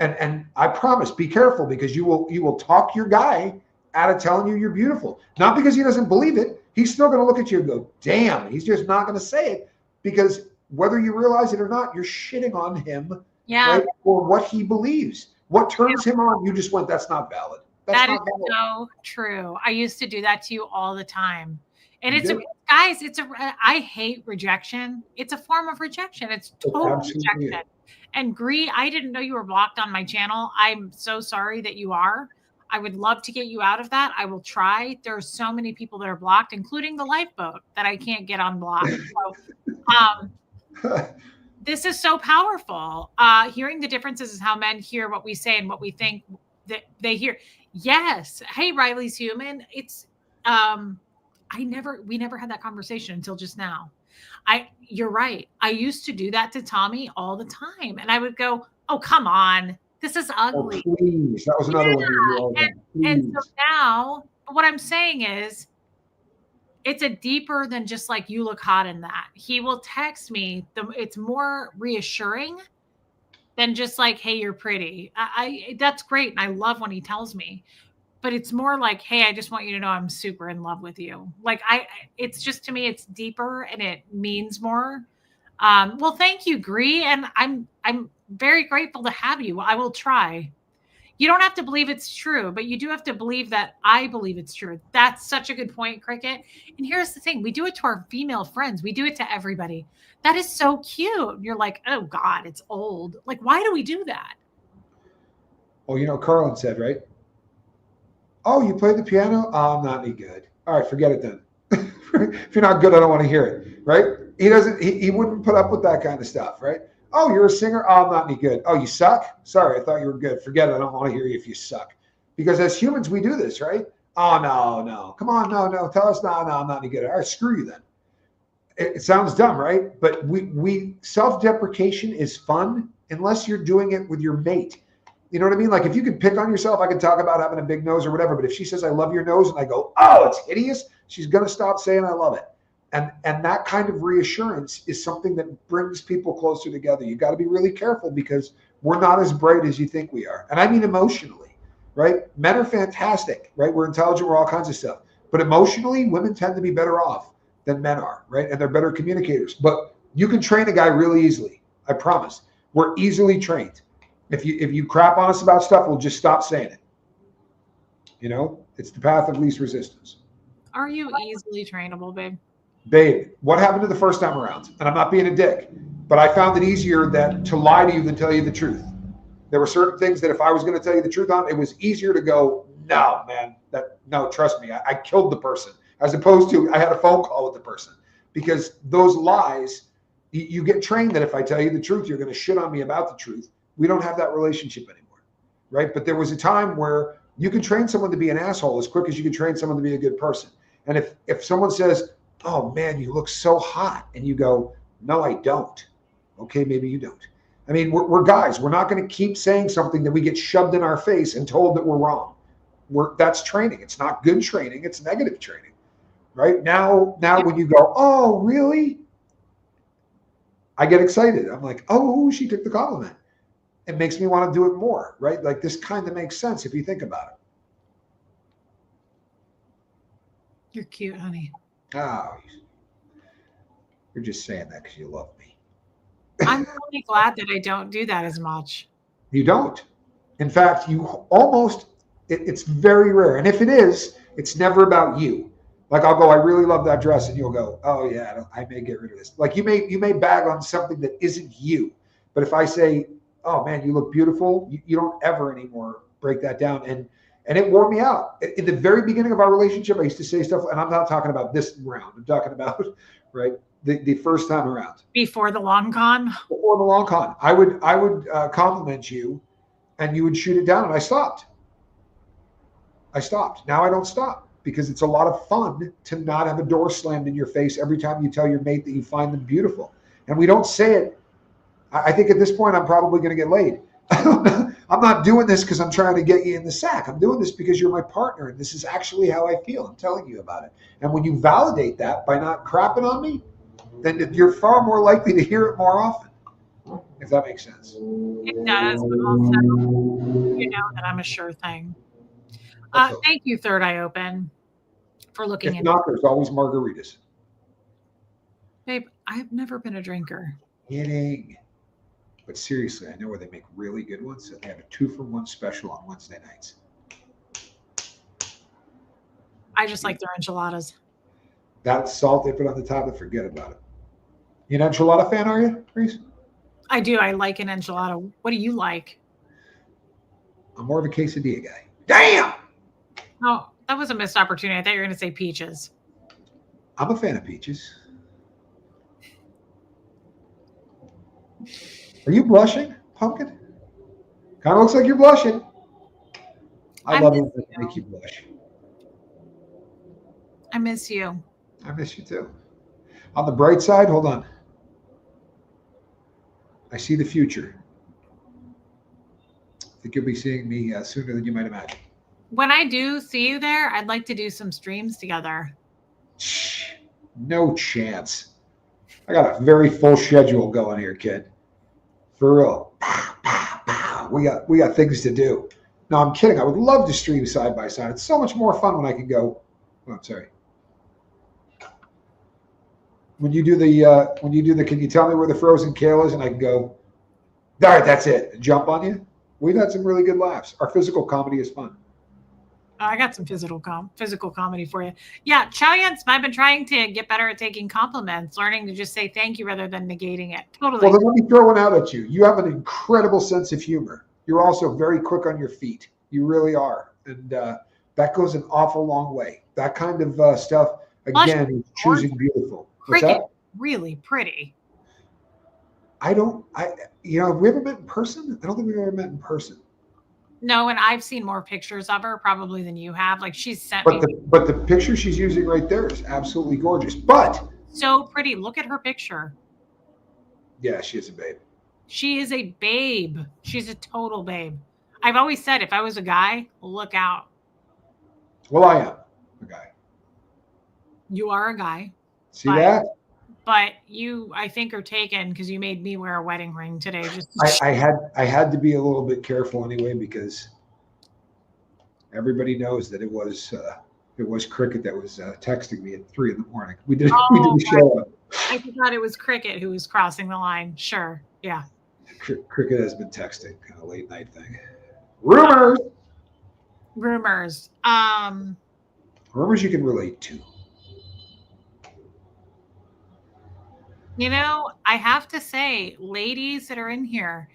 And I promise, be careful because you will talk your guy out of telling you you're beautiful. Not because he doesn't believe it. He's still going to look at you and go, damn. He's just not going to say it because whether you realize it or not, you're shitting on him right, for what he believes. What turns him on, you just went, that's not valid. That is so true. I used to do that to you all the time. And I hate rejection. It's a form of rejection. It's total rejection. And Gree, I didn't know you were blocked on my channel. I'm so sorry that you are. I would love to get you out of that. I will try. There are so many people that are blocked, including the lifeboat, that I can't get unblocked. So, this is so powerful. Hearing the differences is how men hear what we say and what we think that they hear. Yes. Hey, Riley's human. It's we never had that conversation until just now. You're right. I used to do that to Tommy all the time. And I would go, oh, come on. This is ugly. Oh, please. That was another one. And so now what I'm saying is it's a deeper than just like, you look hot in that. He will text me. It's more reassuring than just like, hey, you're pretty. That's great. And I love when he tells me. But it's more like, hey, I just want you to know I'm super in love with you. Like it's just, to me, it's deeper and it means more. Well, thank you, Gree. And I'm very grateful to have you. I will try. You don't have to believe it's true, but you do have to believe that I believe it's true. That's such a good point, Cricket. And here's the thing. We do it to our female friends. We do it to everybody. That is so cute. You're like, oh God, it's old. Like, why do we do that? Well, Carlin said, right? Oh, you played the piano? Oh, I'm not any good. All right, forget it then. If you're not good, I don't want to hear it, right? He wouldn't put up with that kind of stuff, right? Oh, you're a singer? Oh, I'm not any good. Oh, you suck? Sorry, I thought you were good. Forget it. I don't want to hear you if you suck. Because as humans, we do this, right? Oh, no. Come on, no. Tell us, no, I'm not any good. All right, screw you then. It sounds dumb, right? But we self-deprecation is fun unless you're doing it with your mate. You know what I mean? Like if you could pick on yourself, I could talk about having a big nose or whatever. But if she says, I love your nose, and I go, oh, it's hideous, she's going to stop saying I love it. And that kind of reassurance is something that brings people closer together. You got to be really careful because we're not as bright as you think we are. And I mean emotionally, right? Men are fantastic, right? We're intelligent, we're all kinds of stuff. But emotionally, women tend to be better off than men are, right? And they're better communicators. But you can train a guy really easily. I promise. We're easily trained. If you crap on us about stuff, we'll just stop saying it. You know, it's the path of least resistance. Are you easily trainable, babe? Babe, what happened to the first time around? And I'm not being a dick, but I found it easier to lie to you than tell you the truth. There were certain things that if I was going to tell you the truth on, it was easier to go, no, man, no, trust me, I killed the person, as opposed to I had a phone call with the person. Because those lies, you get trained that if I tell you the truth, you're going to shit on me about the truth. We don't have that relationship anymore, right? But there was a time where you can train someone to be an asshole as quick as you can train someone to be a good person. And if someone says, oh man, you look so hot, and you go, no, I don't. Okay, maybe you don't. I mean, we're guys. We're not going to keep saying something that we get shoved in our face and told that we're wrong. That's training. It's not good training. It's negative training, right? Now when you go, oh, really? I get excited. I'm like, oh, she took the compliment. It makes me want to do it more, right? Like this kind of makes sense if you think about it. You're cute, honey. Oh, you're just saying that because you love me. I'm really glad that I don't do that as much. You don't. In fact, you almost, it's very rare. And if it is, it's never about you. Like I'll go, I really love that dress. And you'll go, oh yeah, I may get rid of this. Like you may bag on something that isn't you. But if I say, oh man, you look beautiful, you don't ever anymore break that down. And it wore me out. In the very beginning of our relationship, I used to say stuff, and I'm not talking about this round. I'm talking about, right, the first time around. Before the long con? Before the long con. I would compliment you, and you would shoot it down, and I stopped. Now I don't stop because it's a lot of fun to not have a door slammed in your face every time you tell your mate that you find them beautiful. And we don't say it. I think at this point, I'm probably going to get laid. I'm not doing this because I'm trying to get you in the sack. I'm doing this because you're my partner, and this is actually how I feel. I'm telling you about it. And when you validate that by not crapping on me, then you're far more likely to hear it more often, if that makes sense. It does, but also, you know that I'm a sure thing. Thank you, Third Eye Open, for looking If into not, there's always margaritas. Babe, I've never been a drinker. Kidding. But seriously, I know where they make really good ones. They have a 2-for-1 special on Wednesday nights. I just like their enchiladas. That salt they put on the top, and forget about it. You an enchilada fan, are you, Reese? I do. I like an enchilada. What do you like? I'm more of a quesadilla guy. Damn! Oh, that was a missed opportunity. I thought you were going to say peaches. I'm a fan of peaches. Are you blushing, Pumpkin? Kind of looks like you're blushing. I love it when they make you blush. I miss you. I miss you too. On the bright side, hold on. I see the future. I think you'll be seeing me sooner than you might imagine. When I do see you there, I'd like to do some streams together. No chance. I got a very full schedule going here, kid. For real. Pow, pow, pow. We got things to do. No, I'm kidding. I would love to stream side by side. It's so much more fun when I can go. Oh, I'm sorry. When you do the can you tell me where the frozen kale is, and I can go, all right, that's it, and jump on you. We've had some really good laughs. Our physical comedy is fun. I got some physical comedy for you. Yeah, Chow Yun, I've been trying to get better at taking compliments, learning to just say thank you rather than negating it. Totally. Well, then let me throw one out at you. You have an incredible sense of humor. You're also very quick on your feet. You really are. And that goes an awful long way. That kind of stuff, again, is choosing beautiful. Cricket, really pretty. Have we ever met in person? I don't think we've ever met in person. No, and I've seen more pictures of her probably than you have. Like she's sent me. But the picture she's using right there is absolutely gorgeous. But so pretty. Look at her picture. Yeah, she is a babe. She is a babe. She's a total babe. I've always said if I was a guy, look out. Well, I am a guy. You are a guy. See that? But you, I think, are taken because you made me wear a wedding ring today. I had to be a little bit careful anyway because everybody knows that it was It was Cricket that was texting me at 3 a.m. We did Oh, we did a show. I thought it was Cricket who was crossing the line. Sure. Yeah. Cricket has been texting, kind of late night thing. Rumors. Rumors. Rumors you can relate to. You know, I have to say, ladies that are in here,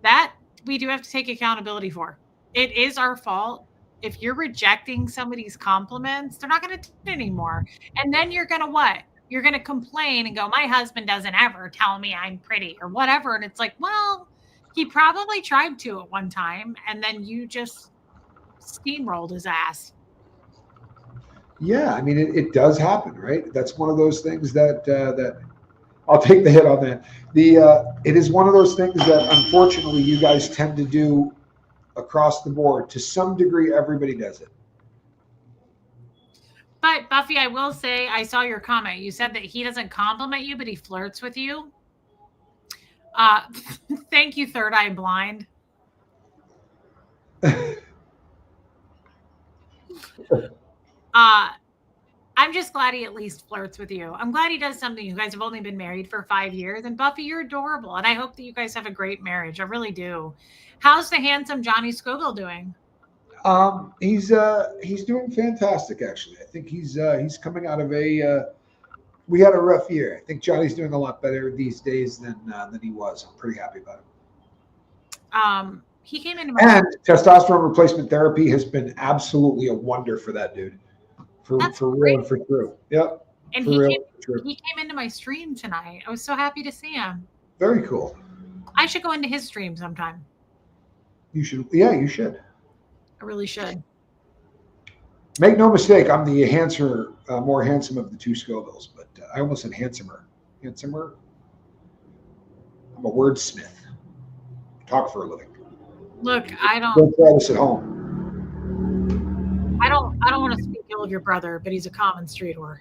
that we do have to take accountability for. It is our fault. If you're rejecting somebody's compliments, they're not going to do it anymore. And then you're going to what? You're going to complain and go, my husband doesn't ever tell me I'm pretty or whatever. And it's like, well, he probably tried to at one time. And then you just steamrolled his ass. Yeah, I mean, it does happen, right? That's one of those things that I'll take the hit on that. It is one of those things that unfortunately you guys tend to do across the board. To some degree, everybody does it. But Buffy, I will say, I saw your comment. You said that he doesn't compliment you, but he flirts with you. Thank you, Third Eye Blind. I'm just glad he at least flirts with you. I'm glad he does something. You guys have only been married for 5 years. And Buffy, you're adorable. And I hope that you guys have a great marriage. I really do. How's the handsome Johnny Scoville doing? He's doing fantastic, actually. I think he's coming out of we had a rough year. I think Johnny's doing a lot better these days than he was. I'm pretty happy about him. He came into and testosterone replacement therapy has been absolutely a wonder for that dude. For real and for true. Yep. And he came into my stream tonight. I was so happy to see him. Very cool. I should go into his stream sometime. You should. Yeah, you should. I really should. Make no mistake, I'm the more handsome of the two Scovilles, but I almost said handsomer. Handsomer? I'm a wordsmith. Talk for a living. Look, I don't try this at home. I don't want to speak ill of your brother, but he's a common street whore.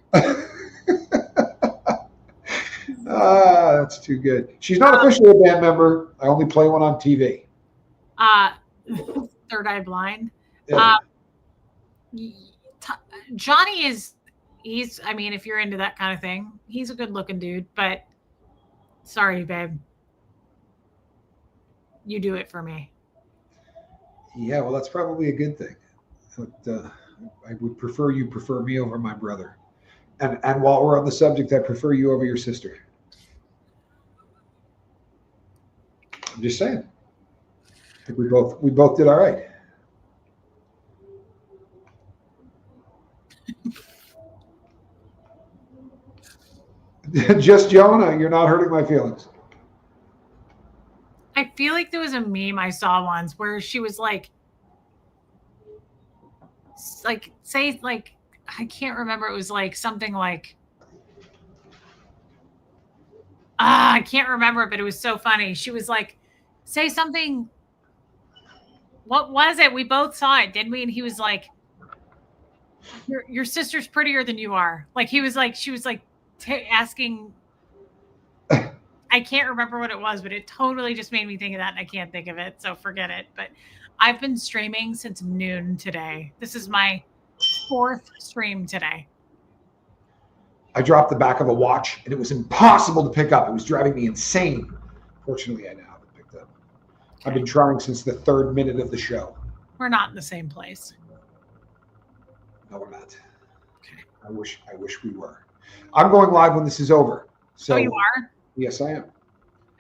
That's too good. She's not officially a band member. I only play one on TV. Third Eye Blind. Yeah. Johnny he's I mean, if you're into that kind of thing, he's a good looking dude, but sorry, babe. You do it for me. Yeah, well, that's probably a good thing. But, I would prefer you prefer me over my brother. And while we're on the subject, I prefer you over your sister. I'm just saying. I think we both did all right. Just Jonah, you're not hurting my feelings. I feel like there was a meme I saw once where she was like say like I can't remember. It was like something like I can't remember it, but it was so funny. She was like, say something. What was it? We both saw it, didn't we? And he was like, your sister's prettier than you are. Like he was like, she was like asking. I can't remember what it was, but it totally just made me think of that, and I can't think of it, so forget it. But I've been streaming since noon today. This is my 4th stream today. I dropped the back of a watch, and it was impossible to pick up. It was driving me insane. Fortunately, I now have it picked up. Okay. I've been trying since the 3rd minute of the show. We're not in the same place. No, we're not. Okay. I wish we were. I'm going live when this is over. So, you are? Yes, I am.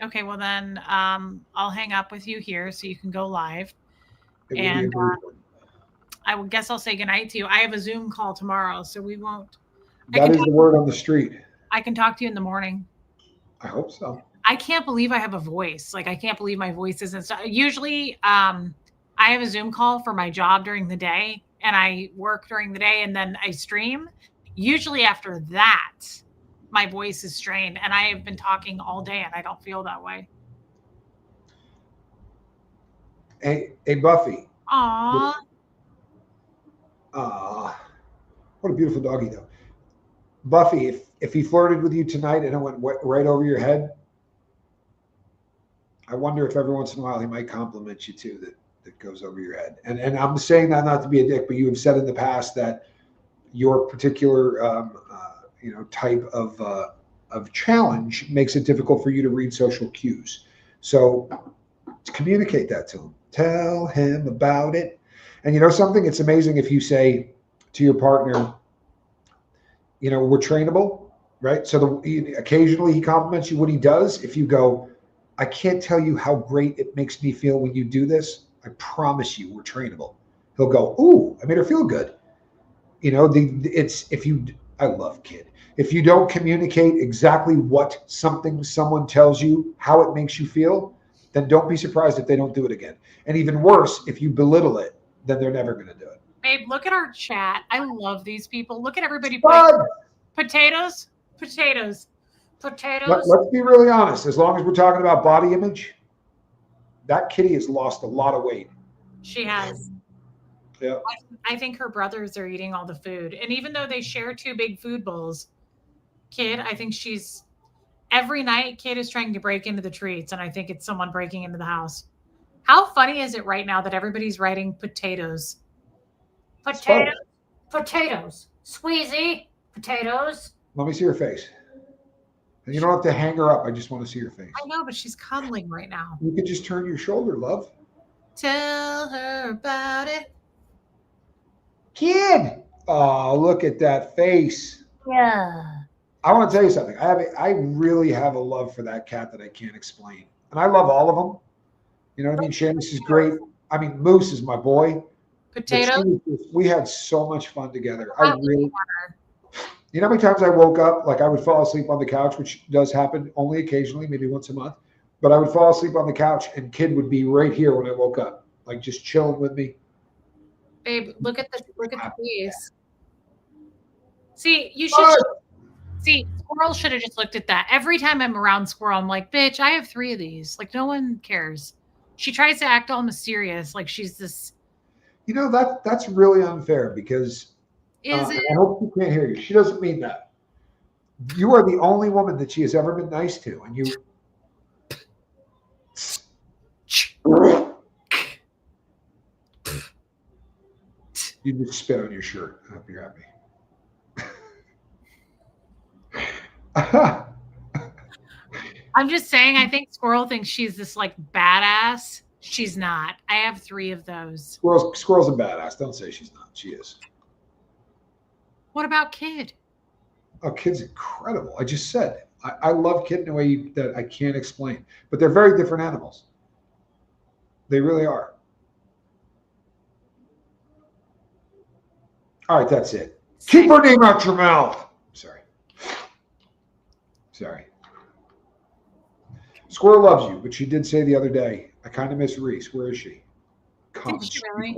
Okay, well then I'll hang up with you here so you can go live. And I guess I'll say goodnight to you. I have a Zoom call tomorrow, so we won't. That is the word on the street. I can talk to you in the morning. I hope so. I can't believe I have a voice. Like I can't believe my voice isn't. Usually I have a Zoom call for my job during the day, and I work during the day, and then I stream. Usually after that, my voice is strained, and I have been talking all day, and I don't feel that way. Hey, Buffy. Aww. What a beautiful doggy, though. Buffy, if he flirted with you tonight and it went right over your head, I wonder if every once in a while he might compliment you too. that goes over your head. And I'm saying that not to be a dick, but you have said in the past that your particular type of challenge makes it difficult for you to read social cues. So communicate that to him. Tell him about it. And you know something? It's amazing if you say to your partner, we're trainable, right? So occasionally he compliments you what he does. If you go, I can't tell you how great it makes me feel when you do this. I promise you we're trainable. He'll go, ooh, I made her feel good. I love Kid. If you don't communicate exactly what someone tells you, how it makes you feel, then don't be surprised if they don't do it again. And even worse, if you belittle it, then they're never going to do it. Babe, look at our chat. I love these people. Look at everybody But putting potatoes. let's be really honest. As long as we're talking about body image, that kitty has lost a lot of weight. She has. Yeah. I think her brothers are eating all the food. And even though they share 2 big food bowls, Kid, I think every night Kid is trying to break into the treats. And I think it's someone breaking into the house. How funny is it right now that everybody's writing potatoes? Potatoes. Squeezy. Potatoes. Let me see her face. And you don't have to hang her up. I just want to see her face. I know, but she's cuddling right now. You could just turn your shoulder, love. Tell her about it. Kid. Oh, look at that face. Yeah. I want to tell you something. I really have a love for that cat that I can't explain. And I love all of them. You know what I mean? Seamus is great. I mean, Moose is my boy. Potato. We had so much fun together. You know how many times I woke up, like I would fall asleep on the couch, which does happen only occasionally, maybe once a month. But I would fall asleep on the couch and Kid would be right here when I woke up, like just chilling with me. Babe, look at the face. See, you should see Squirrel should have just looked at that. Every time I'm around Squirrel, I'm like, bitch, I have 3 of these. Like no one cares. She tries to act all mysterious, like she's this. That's really unfair because I hope you can't hear you. She doesn't mean that. You are the only woman that she has ever been nice to, and you. You just spit on your shirt. I hope you're happy. I'm just saying, I think Squirrel thinks she's this like badass. She's not. I have 3 of those. Squirrel's a badass. Don't say she's not. She is. What about Kid? Oh, Kid's incredible. I just said I love Kid in a way that I can't explain. But they're very different animals. They really are. All right, that's it. Keep her name out your mouth. Sorry. Squirrel loves you, but she did say the other day, I kind of miss Reese. Where is she? Did she really?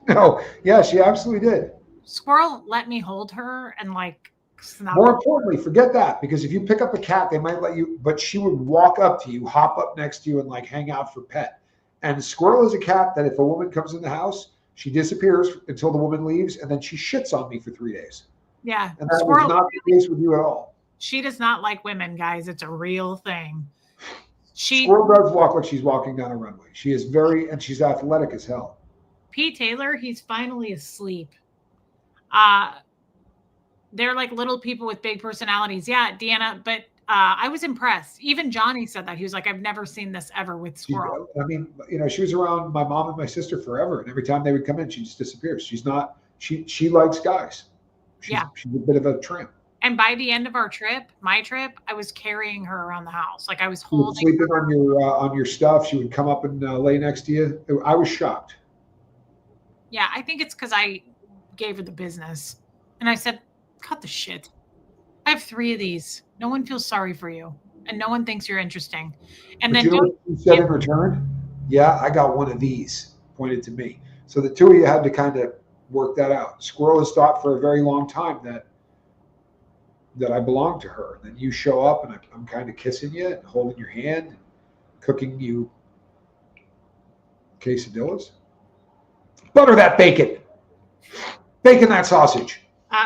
No. Yeah, she absolutely did. Squirrel let me hold her and like snuggle. More importantly, forget that, because if you pick up a cat, they might let you, but she would walk up to you, hop up next to you, and like hang out for pet. And Squirrel is a cat that if a woman comes in the house, she disappears until the woman leaves, and then she shits on me for 3 days. Yeah. And that was not the case with you at all. She does not like women, guys. It's a real thing. Squirrel does walk like she's walking down a runway. She is and she's athletic as hell. P. Taylor, he's finally asleep. They're like little people with big personalities. Yeah, Deanna, but I was impressed. Even Johnny said that. He was like, I've never seen this ever with Squirrel. I mean, she was around my mom and my sister forever. And every time they would come in, she just disappears. She's not, she likes guys. She's a bit of a tramp. And by the end of my trip, I was carrying her around the house. Like I was holding sleeping on your stuff. She would come up and lay next to you. I was shocked. Yeah, I think it's because I gave her the business. And I said, cut the shit. I have 3 of these. No one feels sorry for you. And no one thinks you're interesting. And then you said in return, yeah, I got one of these, pointed to me. So the 2 of you had to kind of work that out. Squirrel has thought for a very long time that I belong to her. And then you show up and I'm kind of kissing you and holding your hand and cooking you quesadillas. Butter that bacon. Bacon that sausage.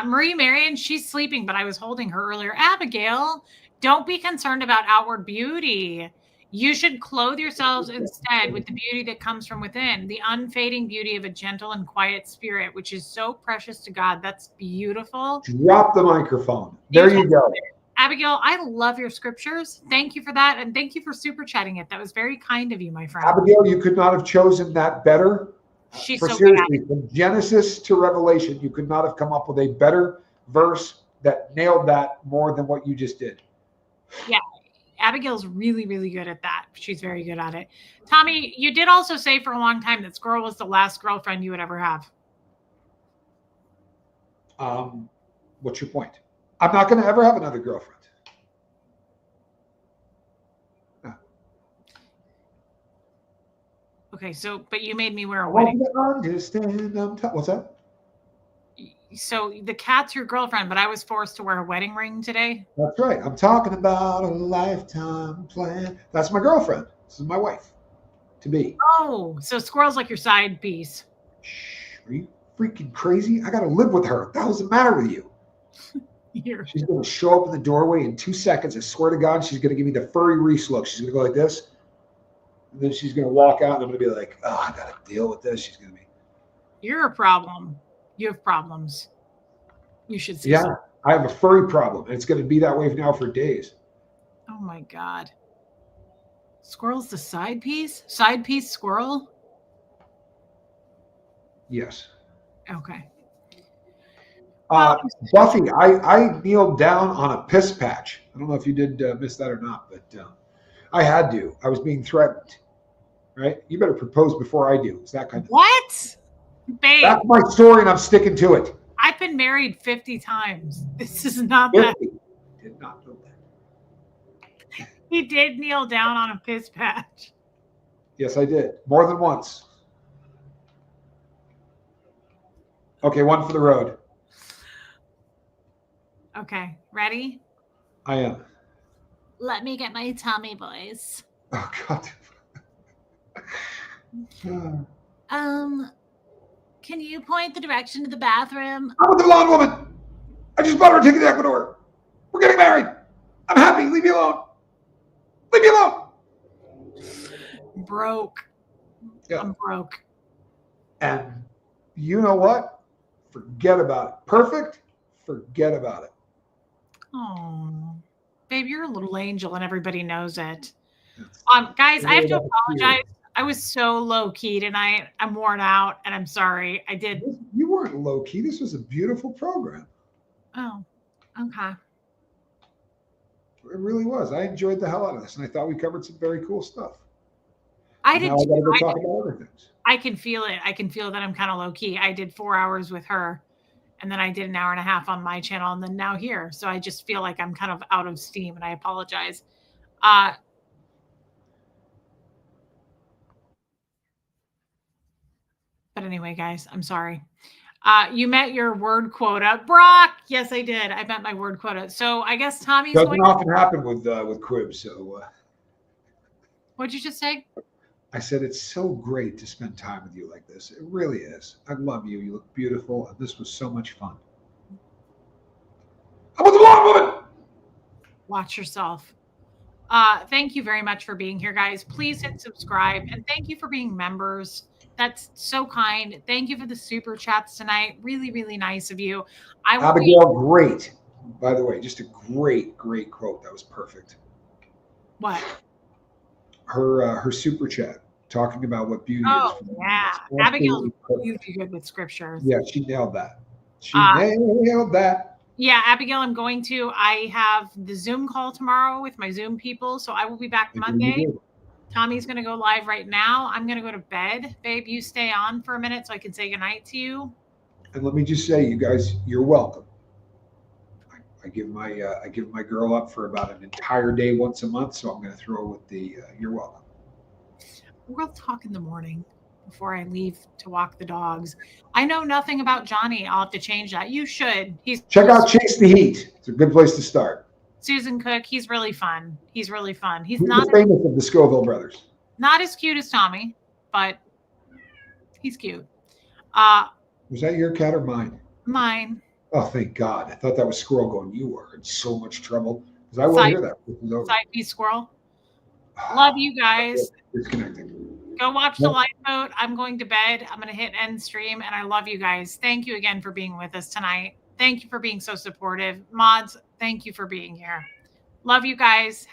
Marie Marion, she's sleeping, but I was holding her earlier. Abigail, don't be concerned about outward beauty. You should clothe yourselves instead with the beauty that comes from within, the unfading beauty of a gentle and quiet spirit, which is so precious to God. That's beautiful. Drop the microphone. There you go. Abigail, I love your scriptures. Thank you for that. And thank you for super chatting it. That was very kind of you, my friend. Abigail, you could not have chosen that better. She's For so seriously, good. from Genesis to Revelation, you could not have come up with a better verse that nailed that more than what you just did. Yeah. Abigail's really, really good at that. She's very good at it. Tommy, you did also say for a long time that Squirrel was the last girlfriend you would ever have. What's your point? I'm not going to ever have another girlfriend. Okay, so, but you made me wear a I wedding. want to understand. What's that? So the cat's your girlfriend, but I was forced to wear a wedding ring today. That's right. I'm talking about a lifetime plan. That's my girlfriend. This is my wife to be. Oh, so Squirrel's like your side piece. Shh, are you freaking crazy? I got to live with her. What the hell's the matter with you? Here. She's going to show up in the doorway in 2 seconds. I swear to God, she's going to give me the furry Reese look. She's going to go like this. And then she's going to walk out and I'm going to be like, oh, I got to deal with this. She's going to be. You're a problem. You have problems. You should see. Yeah, some. I have a furry problem. And it's going to be that way now for days. Oh my God. Squirrel's the side piece? Side piece squirrel? Yes. Okay. Buffy, I kneeled down on a piss patch. I don't know if you did miss that or not, but I had to. I was being threatened. Right? You better propose before I do. It's that kind of. What? Babe. That's my story, and I'm sticking to it. I've been married 50 times. This is not 50. that. Did not know that. He did kneel down on a piss patch. Yes, I did. More than once. Okay, one for the road. Okay, ready? I am. Let me get my Tommy voice. Oh, God. Can you point the direction to the bathroom? I'm with the blonde woman. I just bought her a ticket to Ecuador. We're getting married. I'm happy. Leave me alone. Leave me alone. Broke. Yeah. I'm broke. And you know what? Forget about it. Perfect? Forget about it. Oh, babe, you're a little angel and everybody knows it. Guys, I have to apologize. I was so low key tonight. I'm worn out and I'm sorry. I did. You weren't low key. This was a beautiful program. Oh, okay. It really was. I enjoyed the hell out of this, and I thought we covered some very cool stuff. I did. Now I gotta go talk about other things. I can feel it. I can feel that I'm kind of low key. I did 4 hours with her, and then I did an hour and a half on my channel, and then now here. So I just feel like I'm kind of out of steam, and I apologize. But anyway, guys, I'm sorry. You met your word quota, Brock. Yes, I did. I met my word quota. So I guess Tommy's doesn't often happen with Quib. So what'd you just say? I said it's so great to spend time with you like this. It really is. I love you. You look beautiful, and this was so much fun. I'm with the blonde woman. Watch yourself. Thank you very much for being here, guys. Please hit subscribe, and thank you for being members. That's so kind. Thank you for the super chats tonight. Really, really nice of you. Abigail, great. By the way, just a great, great quote. That was perfect. What? Her super chat talking about what beauty is. Oh, yeah. Abigail's really good with scriptures. Yeah, she nailed that. She nailed that. Yeah, Abigail, I have the Zoom call tomorrow with my Zoom people, so I will be back Monday. Tommy's going to go live right now. I'm going to go to bed. Babe, you stay on for a minute so I can say goodnight to you. And let me just say, you guys, you're welcome. I give my girl up for about an entire day once a month, so I'm going to throw with the you're welcome. We'll talk in the morning before I leave to walk the dogs. I know nothing about Johnny. I'll have to change that. You should. Check out Chase the Heat. It's a good place to start. Susan Cook, he's really fun. He's really fun. He's not the famous of the Scoville brothers. Not as cute as Tommy, but he's cute. Was that your cat or mine? Mine. Oh, thank God. I thought that was Squirrel going, you are in so much trouble. Because I will hear that. Side piece squirrel. Love you guys. Disconnecting. Go watch the lifeboat. I'm going to bed. I'm going to hit end stream, and I love you guys. Thank you again for being with us tonight. Thank you for being so supportive. Mods, thank you for being here. Love you guys.